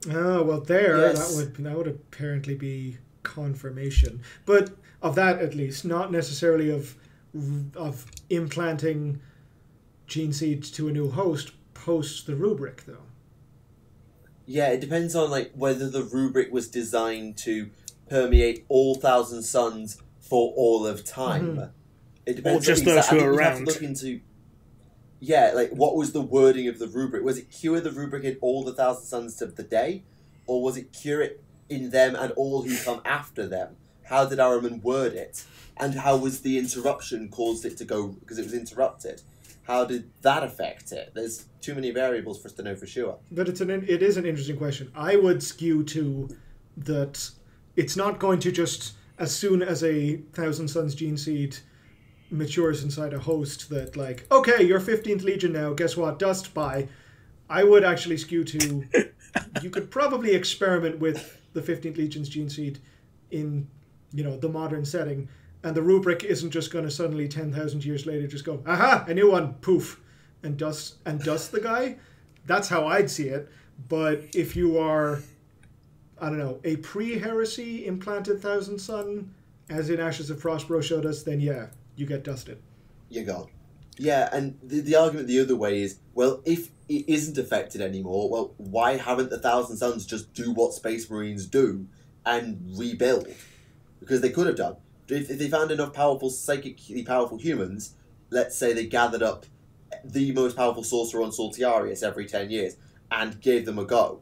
Oh, well, yes. that would apparently be confirmation. But of that, at least, not necessarily of implanting gene seeds to a new host post the rubric, though. Yeah, it depends on whether the rubric was designed to permeate all Thousand Suns for all of time. Mm-hmm. It depends. Or just those who are around. Have to look into, what was the wording of the rubric? Was it cure the rubric in all the Thousand Suns of the day, or was it cure it in them and all who come after them? How did Ahriman word it, and how was the interruption caused it to go because it was interrupted? How did that affect it? There's too many variables for us to know for sure. But it is an interesting question. I would skew to that. It's not going to just, as soon as a Thousand Suns gene seed matures inside a host, that okay, you're 15th Legion now, guess what, dust, bye. I would actually skew to, you could probably experiment with the 15th Legion's gene seed in, the modern setting, and the rubric isn't just going to suddenly 10,000 years later just go, aha, a new one, poof, and dust the guy. That's how I'd see it. But if you are, I don't know, a pre-heresy implanted Thousand Sun, as in Ashes of Prospero showed us, then yeah, you get dusted. You're gone. Yeah, and the argument the other way is, well, if it isn't affected anymore, well, why haven't the Thousand Suns just do what Space Marines do and rebuild? Because they could have done. If they found enough psychically powerful humans, let's say they gathered up the most powerful sorcerer on Saltiarius every 10 years and gave them a go,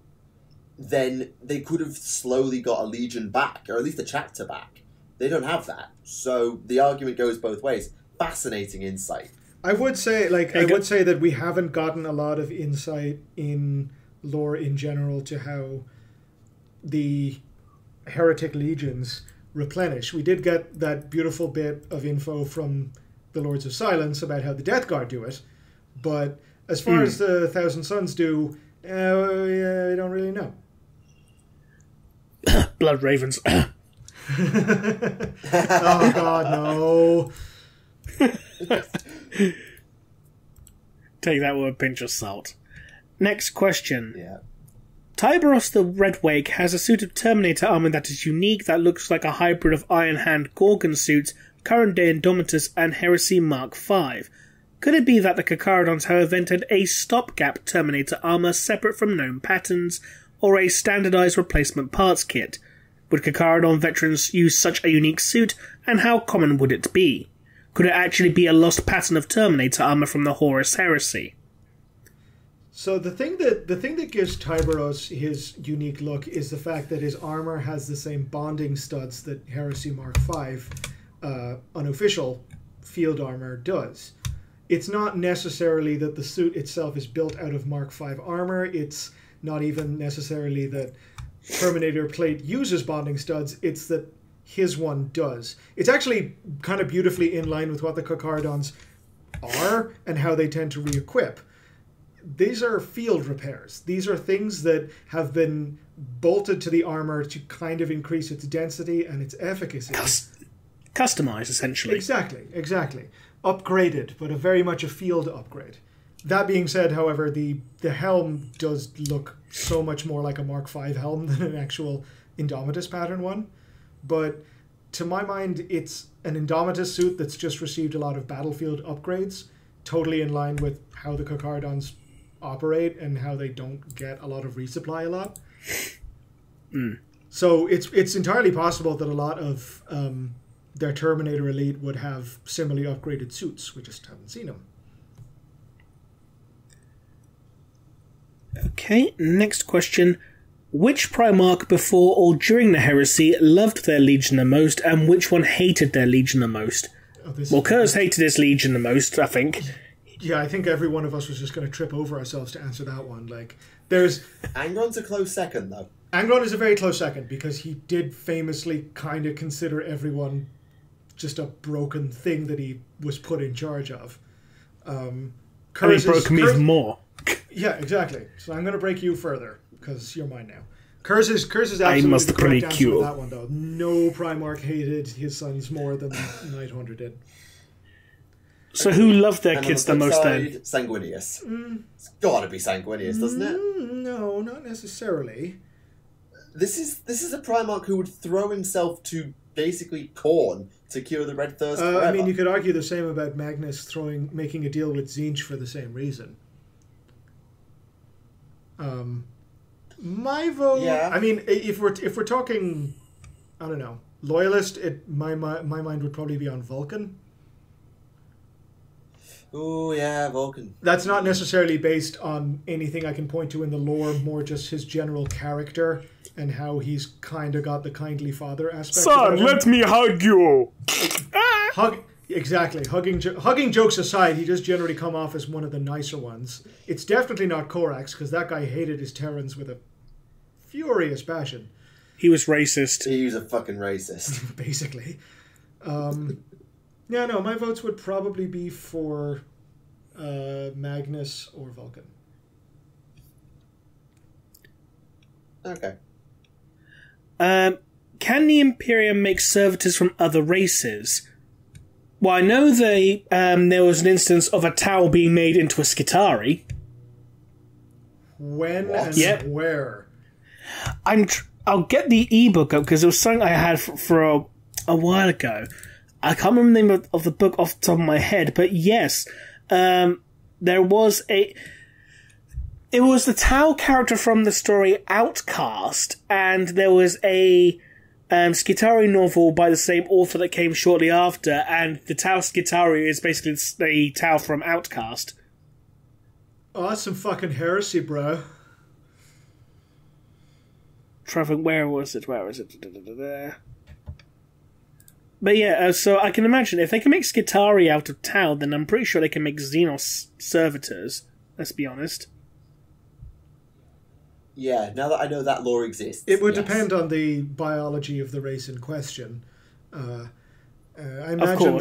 then they could have slowly got a legion back, or at least a chapter back. They don't have that. So the argument goes both ways. Fascinating insight. I would say that we haven't gotten a lot of insight in lore in general to how the heretic legions replenish. We did get that beautiful bit of info from the Lords of Silence about how the Death Guard do it, but as far as the Thousand Sons do, we don't really know. Blood Ravens. Oh God, no. Take that with a pinch of salt. Next question. Yeah. Tyberos the Redwake has a suit of Terminator armor that is unique, that looks like a hybrid of Iron Hand Gorgon suits, current day Indomitus, and Heresy Mark V. Could it be that the Kakaradons have invented a stopgap Terminator armor separate from known patterns, or a standardized replacement parts kit? Would Kakaradon veterans use such a unique suit, and how common would it be? Could it actually be a lost pattern of Terminator armor from the Horus Heresy? So the thing that gives Tyberos his unique look is the fact that his armor has the same bonding studs that Heresy Mark V, unofficial field armor, does. It's not necessarily that the suit itself is built out of Mark V armor. It's not even necessarily that Terminator plate uses bonding studs. It's that his one does. It's actually kind of beautifully in line with what the Kakaradons are and how they tend to re-equip. These are field repairs. These are things that have been bolted to the armor to kind of increase its density and its efficacy. Customized, essentially. Exactly. Upgraded, but very much a field upgrade. That being said, however, the helm does look so much more like a Mark V helm than an actual Indomitus pattern one. But to my mind, it's an Indomitus suit that's just received a lot of battlefield upgrades, totally in line with how the Kakaradons operate and how they don't get a lot of resupply a lot. So it's entirely possible that a lot of their Terminator Elite would have similarly upgraded suits. We just haven't seen them. Okay, next question. Which Primarch before or during the Heresy loved their Legion the most, and which one hated their Legion the most? Kurz hated his Legion the most, I think. Yeah, I think every one of us was just going to trip over ourselves to answer that one. There's Angron's a close second, though. Angron is a very close second, because he did famously kind of consider everyone just a broken thing that he was put in charge of. And he broke him even more. Yeah, exactly. So I'm going to break you further, because you're mine now. Kurz is absolutely the correct answer to that one, though. No Primarch hated his sons more than Night Hunter did. So who loved their kids the most then? Sanguinius. It's got to be Sanguinius, doesn't it? No, not necessarily. This is a Primarch who would throw himself to basically corn to cure the Red Thirst forever. I mean, you could argue the same about Magnus making a deal with Tzeentch for the same reason. My vote. Yeah. I mean, if we're talking, I don't know, loyalist, my mind would probably be on Vulcan. Oh yeah, Vulcan. That's not necessarily based on anything I can point to in the lore, more just his general character and how he's kind of got the kindly father aspect. Son, let me hug you. Exactly. Hugging jokes aside, he does generally come off as one of the nicer ones. It's definitely not Korax, because that guy hated his Terrans with a furious passion. He was racist. He was a fucking racist. Basically. Yeah, no, my votes would probably be for Magnus or Vulcan. Okay. Can the Imperium make servitors from other races? Well, I know there was an instance of a Tau being made into a Skitari. When and where? I'll get the ebook up, because it was something I had for a while ago. I can't remember the name of the book off the top of my head, but yes, there was it was the Tau character from the story Outcast, and there was a Skitari novel by the same author that came shortly after, and the Tau Skitari is basically the Tau from Outcast. Oh, that's some fucking heresy, bro. Trevor, where was it? But yeah, so I can imagine if they can make Skitarii out of Tau, then I'm pretty sure they can make Xenos servitors. Let's be honest. Yeah, now that I know that lore exists. It would depend on the biology of the race in question. I imagine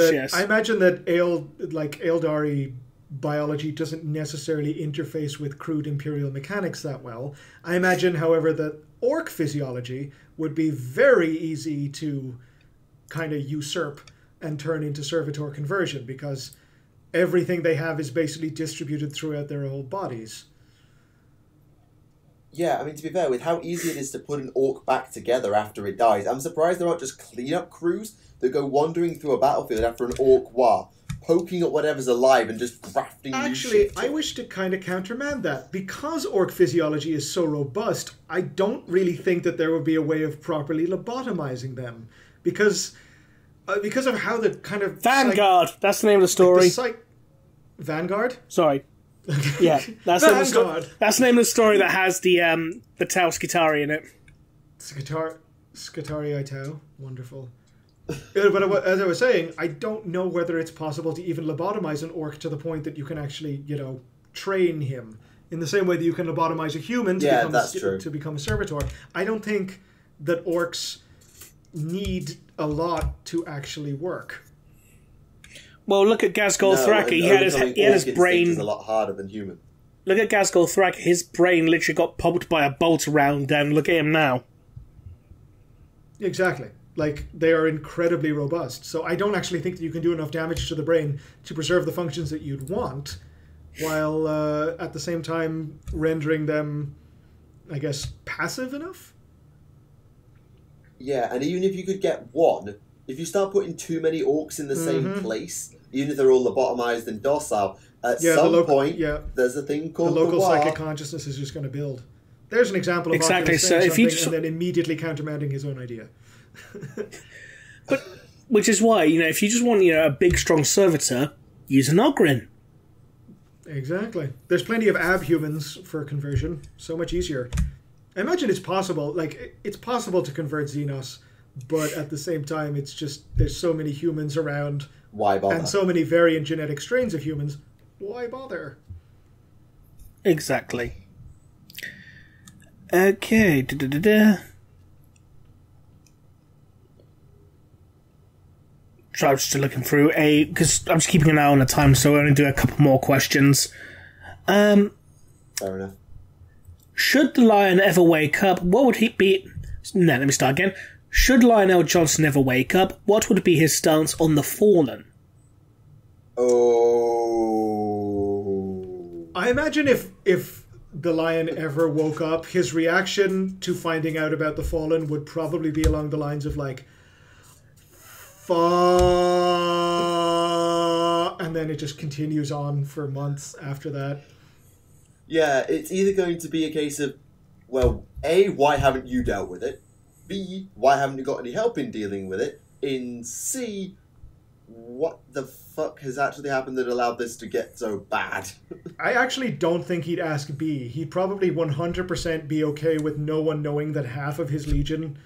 that Eldari biology doesn't necessarily interface with crude Imperial mechanics that well. I imagine, however, that Orc physiology would be very easy to kind of usurp and turn into servitor conversion, because everything they have is basically distributed throughout their whole bodies. Yeah, I mean, to be fair, with how easy it is to put an orc back together after it dies, I'm surprised there aren't just cleanup crews that go wandering through a battlefield after an orc war, poking at whatever's alive and just grafting new shit. Actually, I wish to kind of countermand that. Because orc physiology is so robust, I don't really think that there would be a way of properly lobotomizing them. Because of how the kind of... Vanguard! That's the name of the story. Vanguard? Sorry. Yeah, that's the name of the story that has the Tau Skitarii in it. Skitarii Tau. Wonderful. But as I was saying, I don't know whether it's possible to even lobotomize an orc to the point that you can actually, train him. In the same way that you can lobotomize a human to become a servitor. I don't think that orcs need a lot to actually work. Well, look at Ghazghkull Thraka. He had his brain. Is a lot harder than human. Look at Ghazghkull Thraka. His brain literally got poked by a bolt around, and look at him now. Exactly. Like, they are incredibly robust. So I don't actually think that you can do enough damage to the brain to preserve the functions that you'd want, while at the same time rendering them, I guess, passive enough? Yeah, and even if you could get one, if you start putting too many orcs in the same place, even if they're all lobotomized and docile, at some point, there's a thing called the local psychic consciousness is just going to build. There's an example of Oculus saying something and then immediately countermanding his own idea. But which is why, if you just want a big strong servitor, use an Ogryn. Exactly. There's plenty of abhumans for conversion. So much easier. I imagine it's possible. It's possible to convert Xenos, but at the same time, it's just there's so many humans around. Why bother? And so many variant genetic strains of humans. Why bother? Exactly. Okay. So I'm just looking through because I'm just keeping an eye on the time, so I'll only do a couple more questions. Fair enough. Should the Lion ever wake up, what would he be... No, let me start again. Should Lionel Johnson ever wake up, what would be his stance on the Fallen? Oh... I imagine if the Lion ever woke up, his reaction to finding out about the Fallen would probably be along the lines of, and then it just continues on for months after that. Yeah, it's either going to be a case of, well, A, why haven't you dealt with it? B, why haven't you got any help in dealing with it? In C, what the fuck has actually happened that allowed this to get so bad? I actually don't think he'd ask B. He'd probably 100% be okay with no one knowing that half of his legion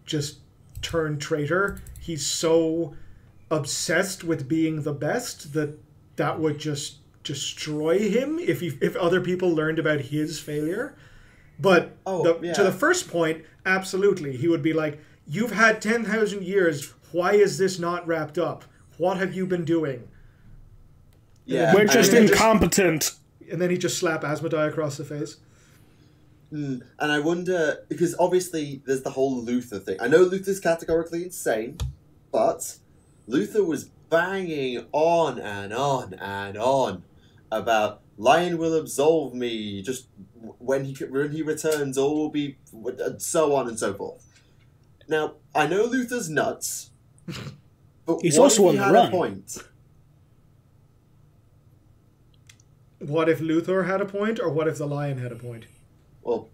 just turned traitor. He's so obsessed with being the best that would just destroy him if other people learned about his failure. But to the first point, absolutely. He would be like, you've had 10,000 years. Why is this not wrapped up? What have you been doing? Yeah, we're just incompetent. And then he'd just slap Asmodai across the face. And I wonder, because obviously there's the whole Luther thing. I know Luther's categorically insane, but Luther was banging on and on and on about Lion will absolve me, just when he returns, all will be, so on and so forth. Now, I know Luther's nuts, but he's also on the run. A point? What if Luther had a point, or what if the Lion had a point? Well,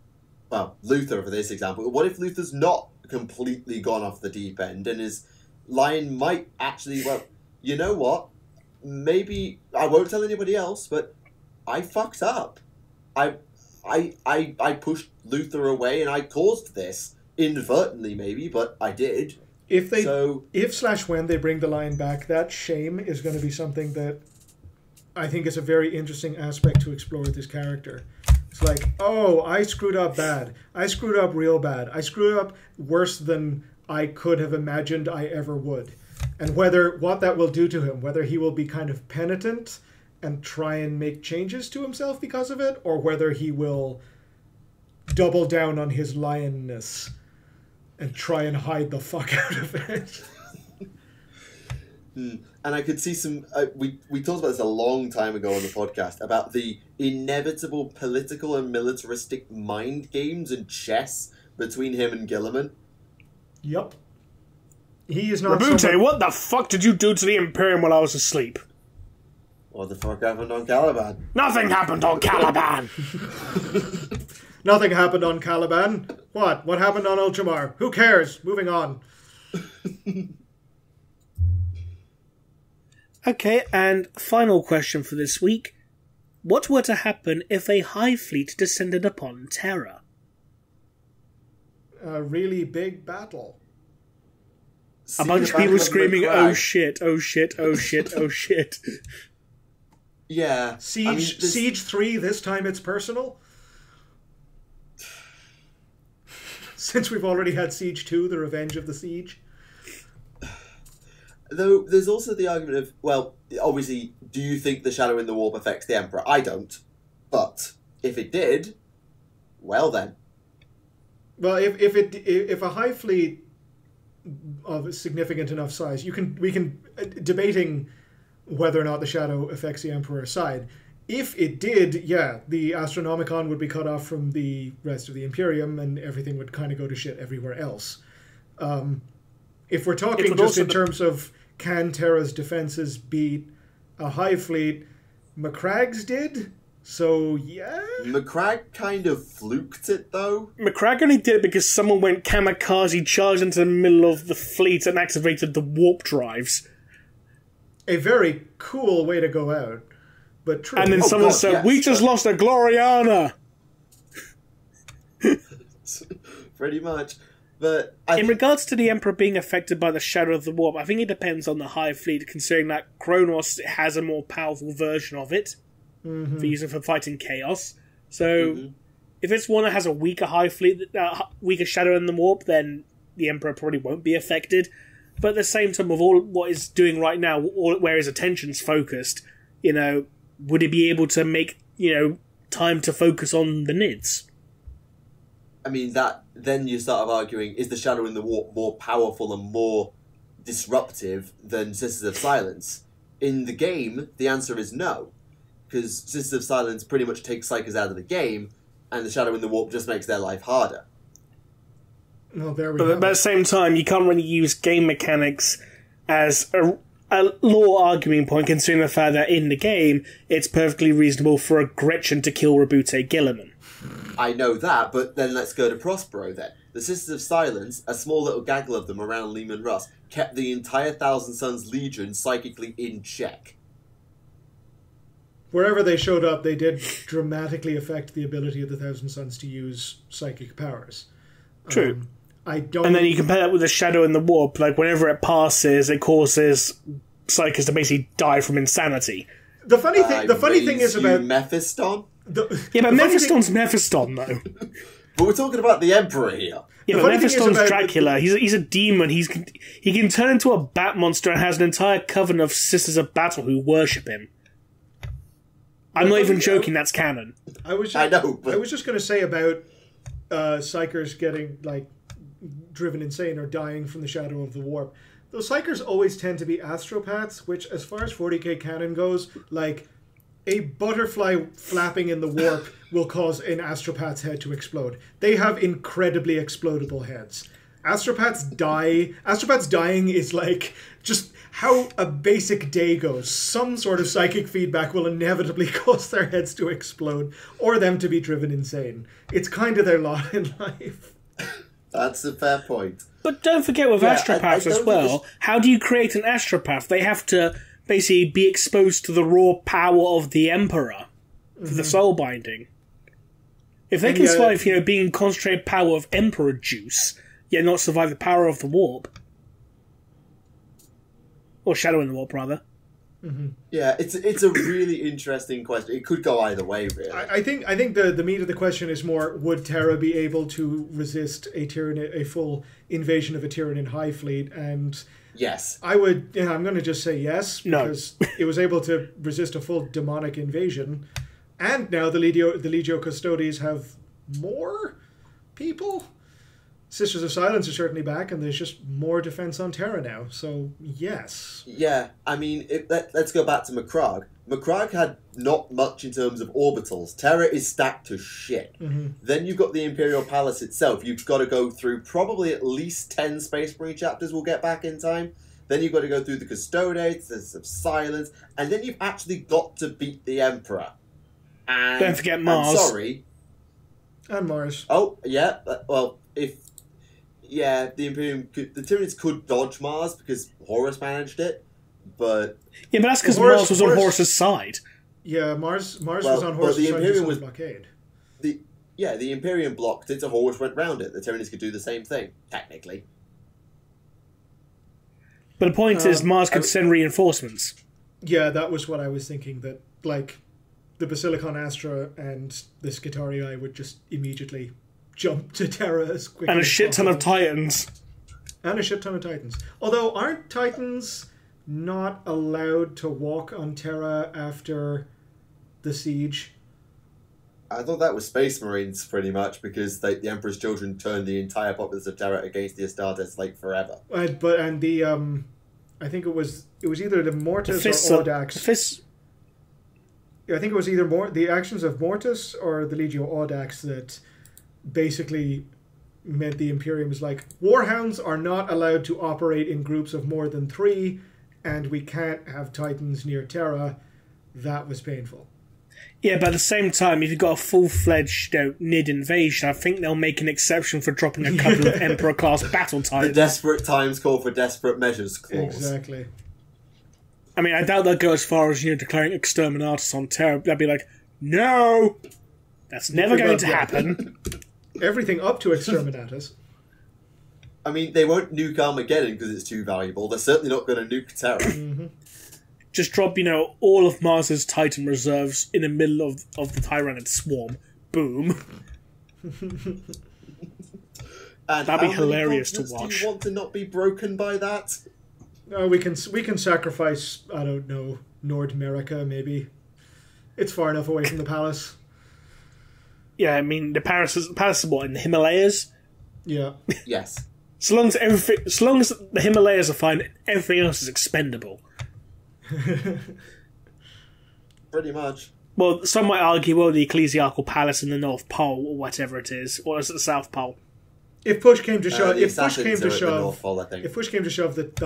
Luther for this example. What if Luther's not completely gone off the deep end, and his Lion might actually, you know what? Maybe I won't tell anybody else, but I fucked up. I pushed Luther away, and I caused this inadvertently, maybe, but I did. If/when they bring the line back, that shame is going to be something that I think is a very interesting aspect to explore with this character. It's like, oh, I screwed up bad. I screwed up real bad. I screwed up worse than I could have imagined I ever would. And what that will do to him, whether he will be kind of penitent and try and make changes to himself because of it, or whether he will double down on his lionness and try and hide the fuck out of it. And I could see some... we talked about this a long time ago on the podcast, about the inevitable political and militaristic mind games and chess between him and Guilliman. Yep. He is not... Rabute, what the fuck did you do to the Imperium while I was asleep? What the fuck happened on Caliban? Nothing happened on Caliban! Nothing happened on Caliban. What? What happened on Ultramar? Who cares? Moving on. Okay, and final question for this week. What were to happen if a hive fleet descended upon Terra? A really big battle. A bunch of people screaming, oh shit, oh shit, oh shit, oh shit. Yeah. Siege 3, this time it's personal? Since we've already had Siege 2, the Revenge of the Siege. Though there's also the argument of, well, obviously, do you think the Shadow in the Warp affects the Emperor? I don't. But if it did, well then. Well, if a hive fleet of a significant enough size, we can debating whether or not the Shadow affects the Emperor aside. If it did, yeah, the Astronomicon would be cut off from the rest of the Imperium, and everything would kind of go to shit everywhere else. If we're talking just in terms of can Terra's defenses beat a hive fleet, Macragge's did. So, yeah? Macragge kind of fluked it, though. Macragge only did it because someone went kamikaze, charged into the middle of the fleet and activated the warp drives. A very cool way to go out, but true. And then someone said, yes, we just lost a Gloriana! Pretty much. But in regards to the Emperor being affected by the Shadow of the Warp, I think it depends on the Hive Fleet, considering that Kronos has a more powerful version of it. For using for fighting chaos. So, if it's one that has a weaker Hive Fleet, weaker Shadow in the Warp, then the Emperor probably won't be affected. But at the same time, with all what it's doing right now, where his attention's focused, would he be able to make, time to focus on the Nids? I mean, then you start arguing, is the Shadow in the Warp more powerful and more disruptive than Sisters of Silence? In the game, the answer is no. Because Sisters of Silence pretty much takes Psykers out of the game, and the Shadow in the Warp just makes their life harder. Well, there we go. But at the same time, you can't really use game mechanics as a lore arguing point, considering the fact that in the game, it's perfectly reasonable for a Gretchen to kill Rabute Guilliman. I know that, but then let's go to Prospero then. The Sisters of Silence, a small little gaggle of them around Leman Russ, kept the entire Thousand Suns Legion psychically in check. Wherever they showed up, they did dramatically affect the ability of the Thousand Suns to use psychic powers. True. And then you compare that with the Shadow in the Warp. Like, whenever it passes, it causes Psykers to basically die from insanity. The funny thing is about Mephiston. But Mephiston's Mephiston, though. But we're talking about the Emperor here. Yeah, but Mephiston's Dracula. He's a demon. He can turn into a bat monster and has an entire coven of Sisters of Battle who worship him. I'm not even joking, that's canon. I was just going to say about Psykers getting, driven insane or dying from the Shadow of the Warp. Those Psykers always tend to be astropaths, which, as far as 40k canon goes, a butterfly flapping in the warp will cause an astropath's head to explode. They have incredibly explodable heads. Astropaths die. Astropaths dying is just how a basic day goes. Some sort of psychic feedback will inevitably cause their heads to explode or them to be driven insane. It's kind of their lot in life. That's a fair point. But don't forget with astropaths as well, how do you create an astropath? They have to basically be exposed to the raw power of the Emperor for the soul binding. If they can survive, being concentrated power of Emperor juice, yet not survive the power of the warp. Or Shadow in the Warp, rather. Mm-hmm. Yeah, it's a really interesting question. It could go either way, really. I think the meat of the question is more: would Terra be able to resist a full invasion of a Tyranid High Fleet? And yes, I would. Yeah, I'm going to just say yes because it was able to resist a full demonic invasion, and now the Legio Custodes have more people. Sisters of Silence are certainly back, and there's just more defense on Terra now. So, yes. Yeah, I mean, let's go back to Macragge. Macragge had not much in terms of orbitals. Terra is stacked to shit. Mm-hmm. Then you've got the Imperial Palace itself. You've got to go through probably at least 10 Space Marine chapters we'll get back in time. Then you've got to go through the Custodes, Sisters of Silence, and then you've actually got to beat the Emperor. And don't forget Mars. I'm sorry. And Mars. Oh, yeah. Well, yeah, the Tyranids could dodge Mars because Horus managed it, but... Yeah, but that's because Mars was on Horus's side. Yeah, Mars was on Horus's side of the blockade. The Imperium blocked it, so Horus went round it. The Tyranids could do the same thing, technically. But the point is, Mars could send reinforcements. Yeah, that was what I was thinking, that, like, the Basilicon Astra and the Skitarii would just immediately jump to Terra as quickly and a shit ton of Titans. And a shit ton of Titans. Although, aren't Titans not allowed to walk on Terra after the siege? I thought that was Space Marines, pretty much, because the Emperor's Children turned the entire populace of Terra against the Astartes, like, forever. I think it was either the Mortis or Audax. I think it was either the actions of Mortis or the Legio Audax that basically meant the Imperium was like, Warhounds are not allowed to operate in groups of more than 3, and we can't have Titans near Terra. That was painful. Yeah, but at the same time, if you've got a full-fledged Nid invasion, I think they'll make an exception for dropping a couple of Emperor-class battle Titans. The desperate times call for desperate measures clause. Exactly. I mean, I doubt they'll go as far as, declaring Exterminatus on Terra. They'll be like, no! That's never going to happen. Everything up to Exterminatus. I mean, they won't nuke Armageddon because it's too valuable. They're certainly not going to nuke Terra. Mm-hmm. Just drop, all of Mars's Titan reserves in the middle of the Tyranid swarm. Boom. That'd be hilarious to watch. Do you want to not be broken by that? No, we can sacrifice, I don't know, Nordmerica, maybe. It's far enough away from the palace. Yeah, I mean, the palace is what, in the Himalayas? Yeah. Yes. So long as the Himalayas are fine, everything else is expendable. Pretty much. Well, some might argue, the Ecclesiarchal Palace in the North Pole, or whatever it is, or is it the South Pole? If push came to shove, the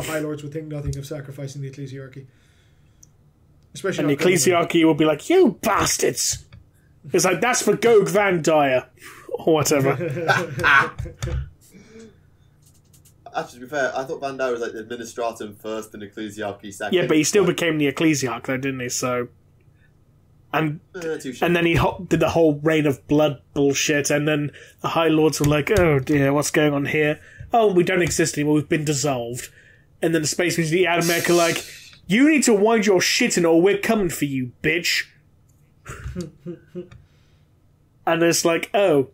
High Lords would think nothing of sacrificing the Ecclesiarchy. Especially, and the Ecclesiarchy will be like, "You bastards!" It's like, that's for Gog Van Dyer, or whatever. Actually, to be fair, I thought Van Dyer was like the Administratum first and Ecclesiarchy second. Yeah, but he still became the Ecclesiarch, though, didn't he? So, and then he did the whole Reign of Blood bullshit, and then the High Lords were like, "Oh dear, what's going on here? Oh, we don't exist anymore. We've been dissolved." And then the Space Marines, the Adamec, are like, "You need to wind your shit in, or we're coming for you, bitch." And it's like, oh,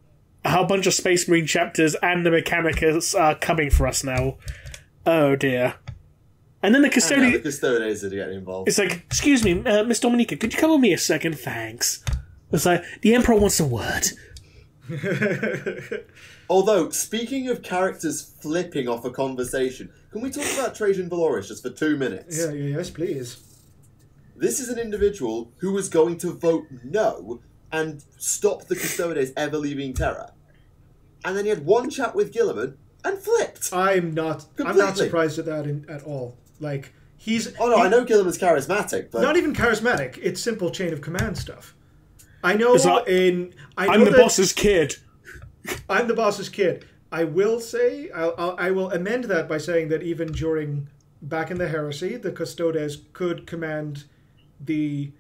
a whole bunch of Space Marine chapters and the Mechanicus are coming for us now. Oh dear. And then the Custodes... the Custodes are getting involved. It's like, excuse me, Miss Dominica, could you come with me a second? Thanks. It's like, the Emperor wants a word. Although, speaking of characters flipping off a conversation, can we talk about Trajan Valoris just for 2 minutes? Yeah, yes, please. This is an individual who was going to vote no and stop the Custodes ever leaving Terra. And then he had one chat with Guilliman and flipped. I'm not surprised at that at all. Like, I know Guilliman's charismatic, but... Not even charismatic. It's simple chain of command stuff. I know I'm the boss's kid. I'm the boss's kid. I will say, I will amend that by saying that even back in the Heresy, the Custodes could command the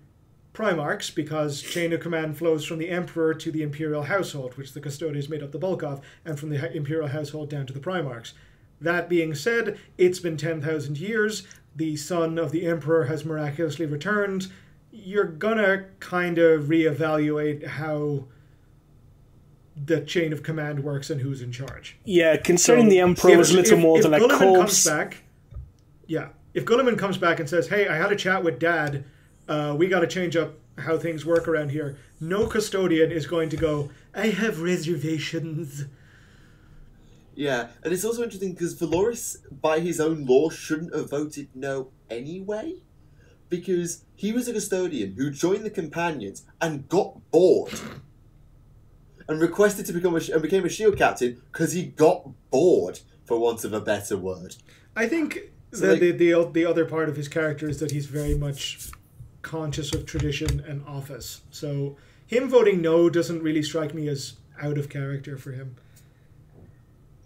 Primarchs because chain of command flows from the Emperor to the Imperial household, which the Custodes made up the bulk of, and from the Imperial household down to the Primarchs. That being said, it's been 10,000 years. the son of the Emperor has miraculously returned, you're gonna kind of reevaluate how the chain of command works and who's in charge. Yeah, concerning the Emperor was little more than a corpse. If Gulliman comes back and says, hey, I had a chat with Dad, we got to change up how things work around here, no custodian is going to go, I have reservations. Yeah, and it's also interesting because Valoris, by his own law, shouldn't have voted no anyway, because he was a custodian who joined the Companions and got bored. And requested to become and became a shield captain because he got bored, for want of a better word. I think the other part of his character is that he's very much conscious of tradition and office. So him voting no doesn't really strike me as out of character for him.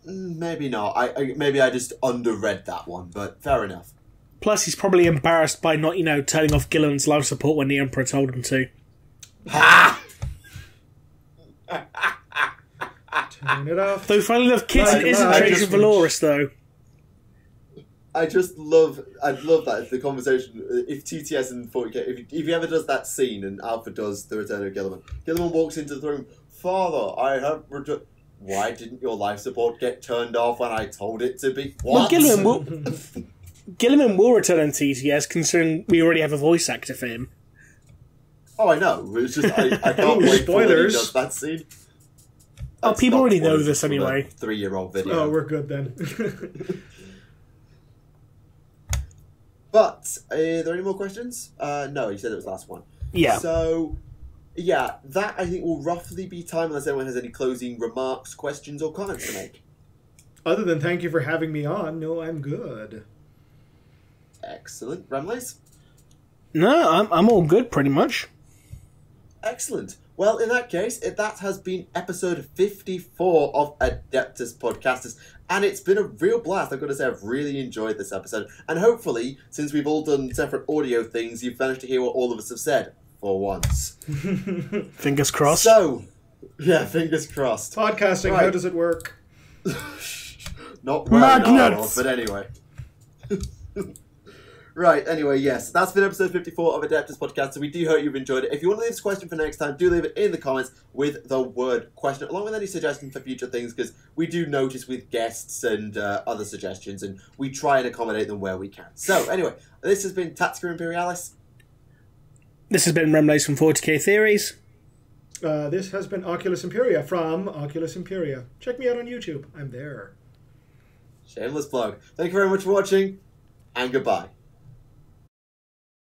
Maybe not. Maybe I just underread that one, but fair enough. Plus, he's probably embarrassed by not, turning off Gilliman's life support when the Emperor told him to. Ha! Turn it off. Though finally enough, Kitten isn't Trajan Valoris, though. I'd love that if the conversation, if TTS and 40k, if he ever does that scene and Alpha does the return of Gilliman, Gilliman walks into the room, Father, I have returned. Why didn't your life support get turned off when I told it to be? What? Well, Gilliman will return on TTS, considering we already have a voice actor for him. Oh, I know. It's just I can't wait for when he does that scene. People already know this anyway. 3-year-old video. Oh, we're good then. But, are there any more questions? No, you said it was the last one. Yeah. So, yeah, that I think will roughly be time unless anyone has any closing remarks, questions, or comments to make. Other than thank you for having me on, no, I'm good. Excellent. Remleiz? No, I'm all good, pretty much. Excellent. Well, in that case, that has been episode 54 of Adeptus Podcastus, and it's been a real blast. I've got to say, I've really enjoyed this episode, and hopefully, since we've all done separate audio things, you've managed to hear what all of us have said, for once. Fingers crossed. So, yeah, fingers crossed. Podcasting, right. How does it work? Not well, but anyway. Right, anyway, yes, that's been episode 54 of Adeptus Podcast, so we do hope you've enjoyed it. If you want to leave us a question for next time, do leave it in the comments with the word question, along with any suggestions for future things, because we do notice with guests and other suggestions, and we try and accommodate them where we can. So, anyway, this has been Tactica Imperialis. This has been Remleiz from 40k Theories. This has been Oculus Imperia from Oculus Imperia. Check me out on YouTube. I'm there. Shameless plug. Thank you very much for watching, and goodbye.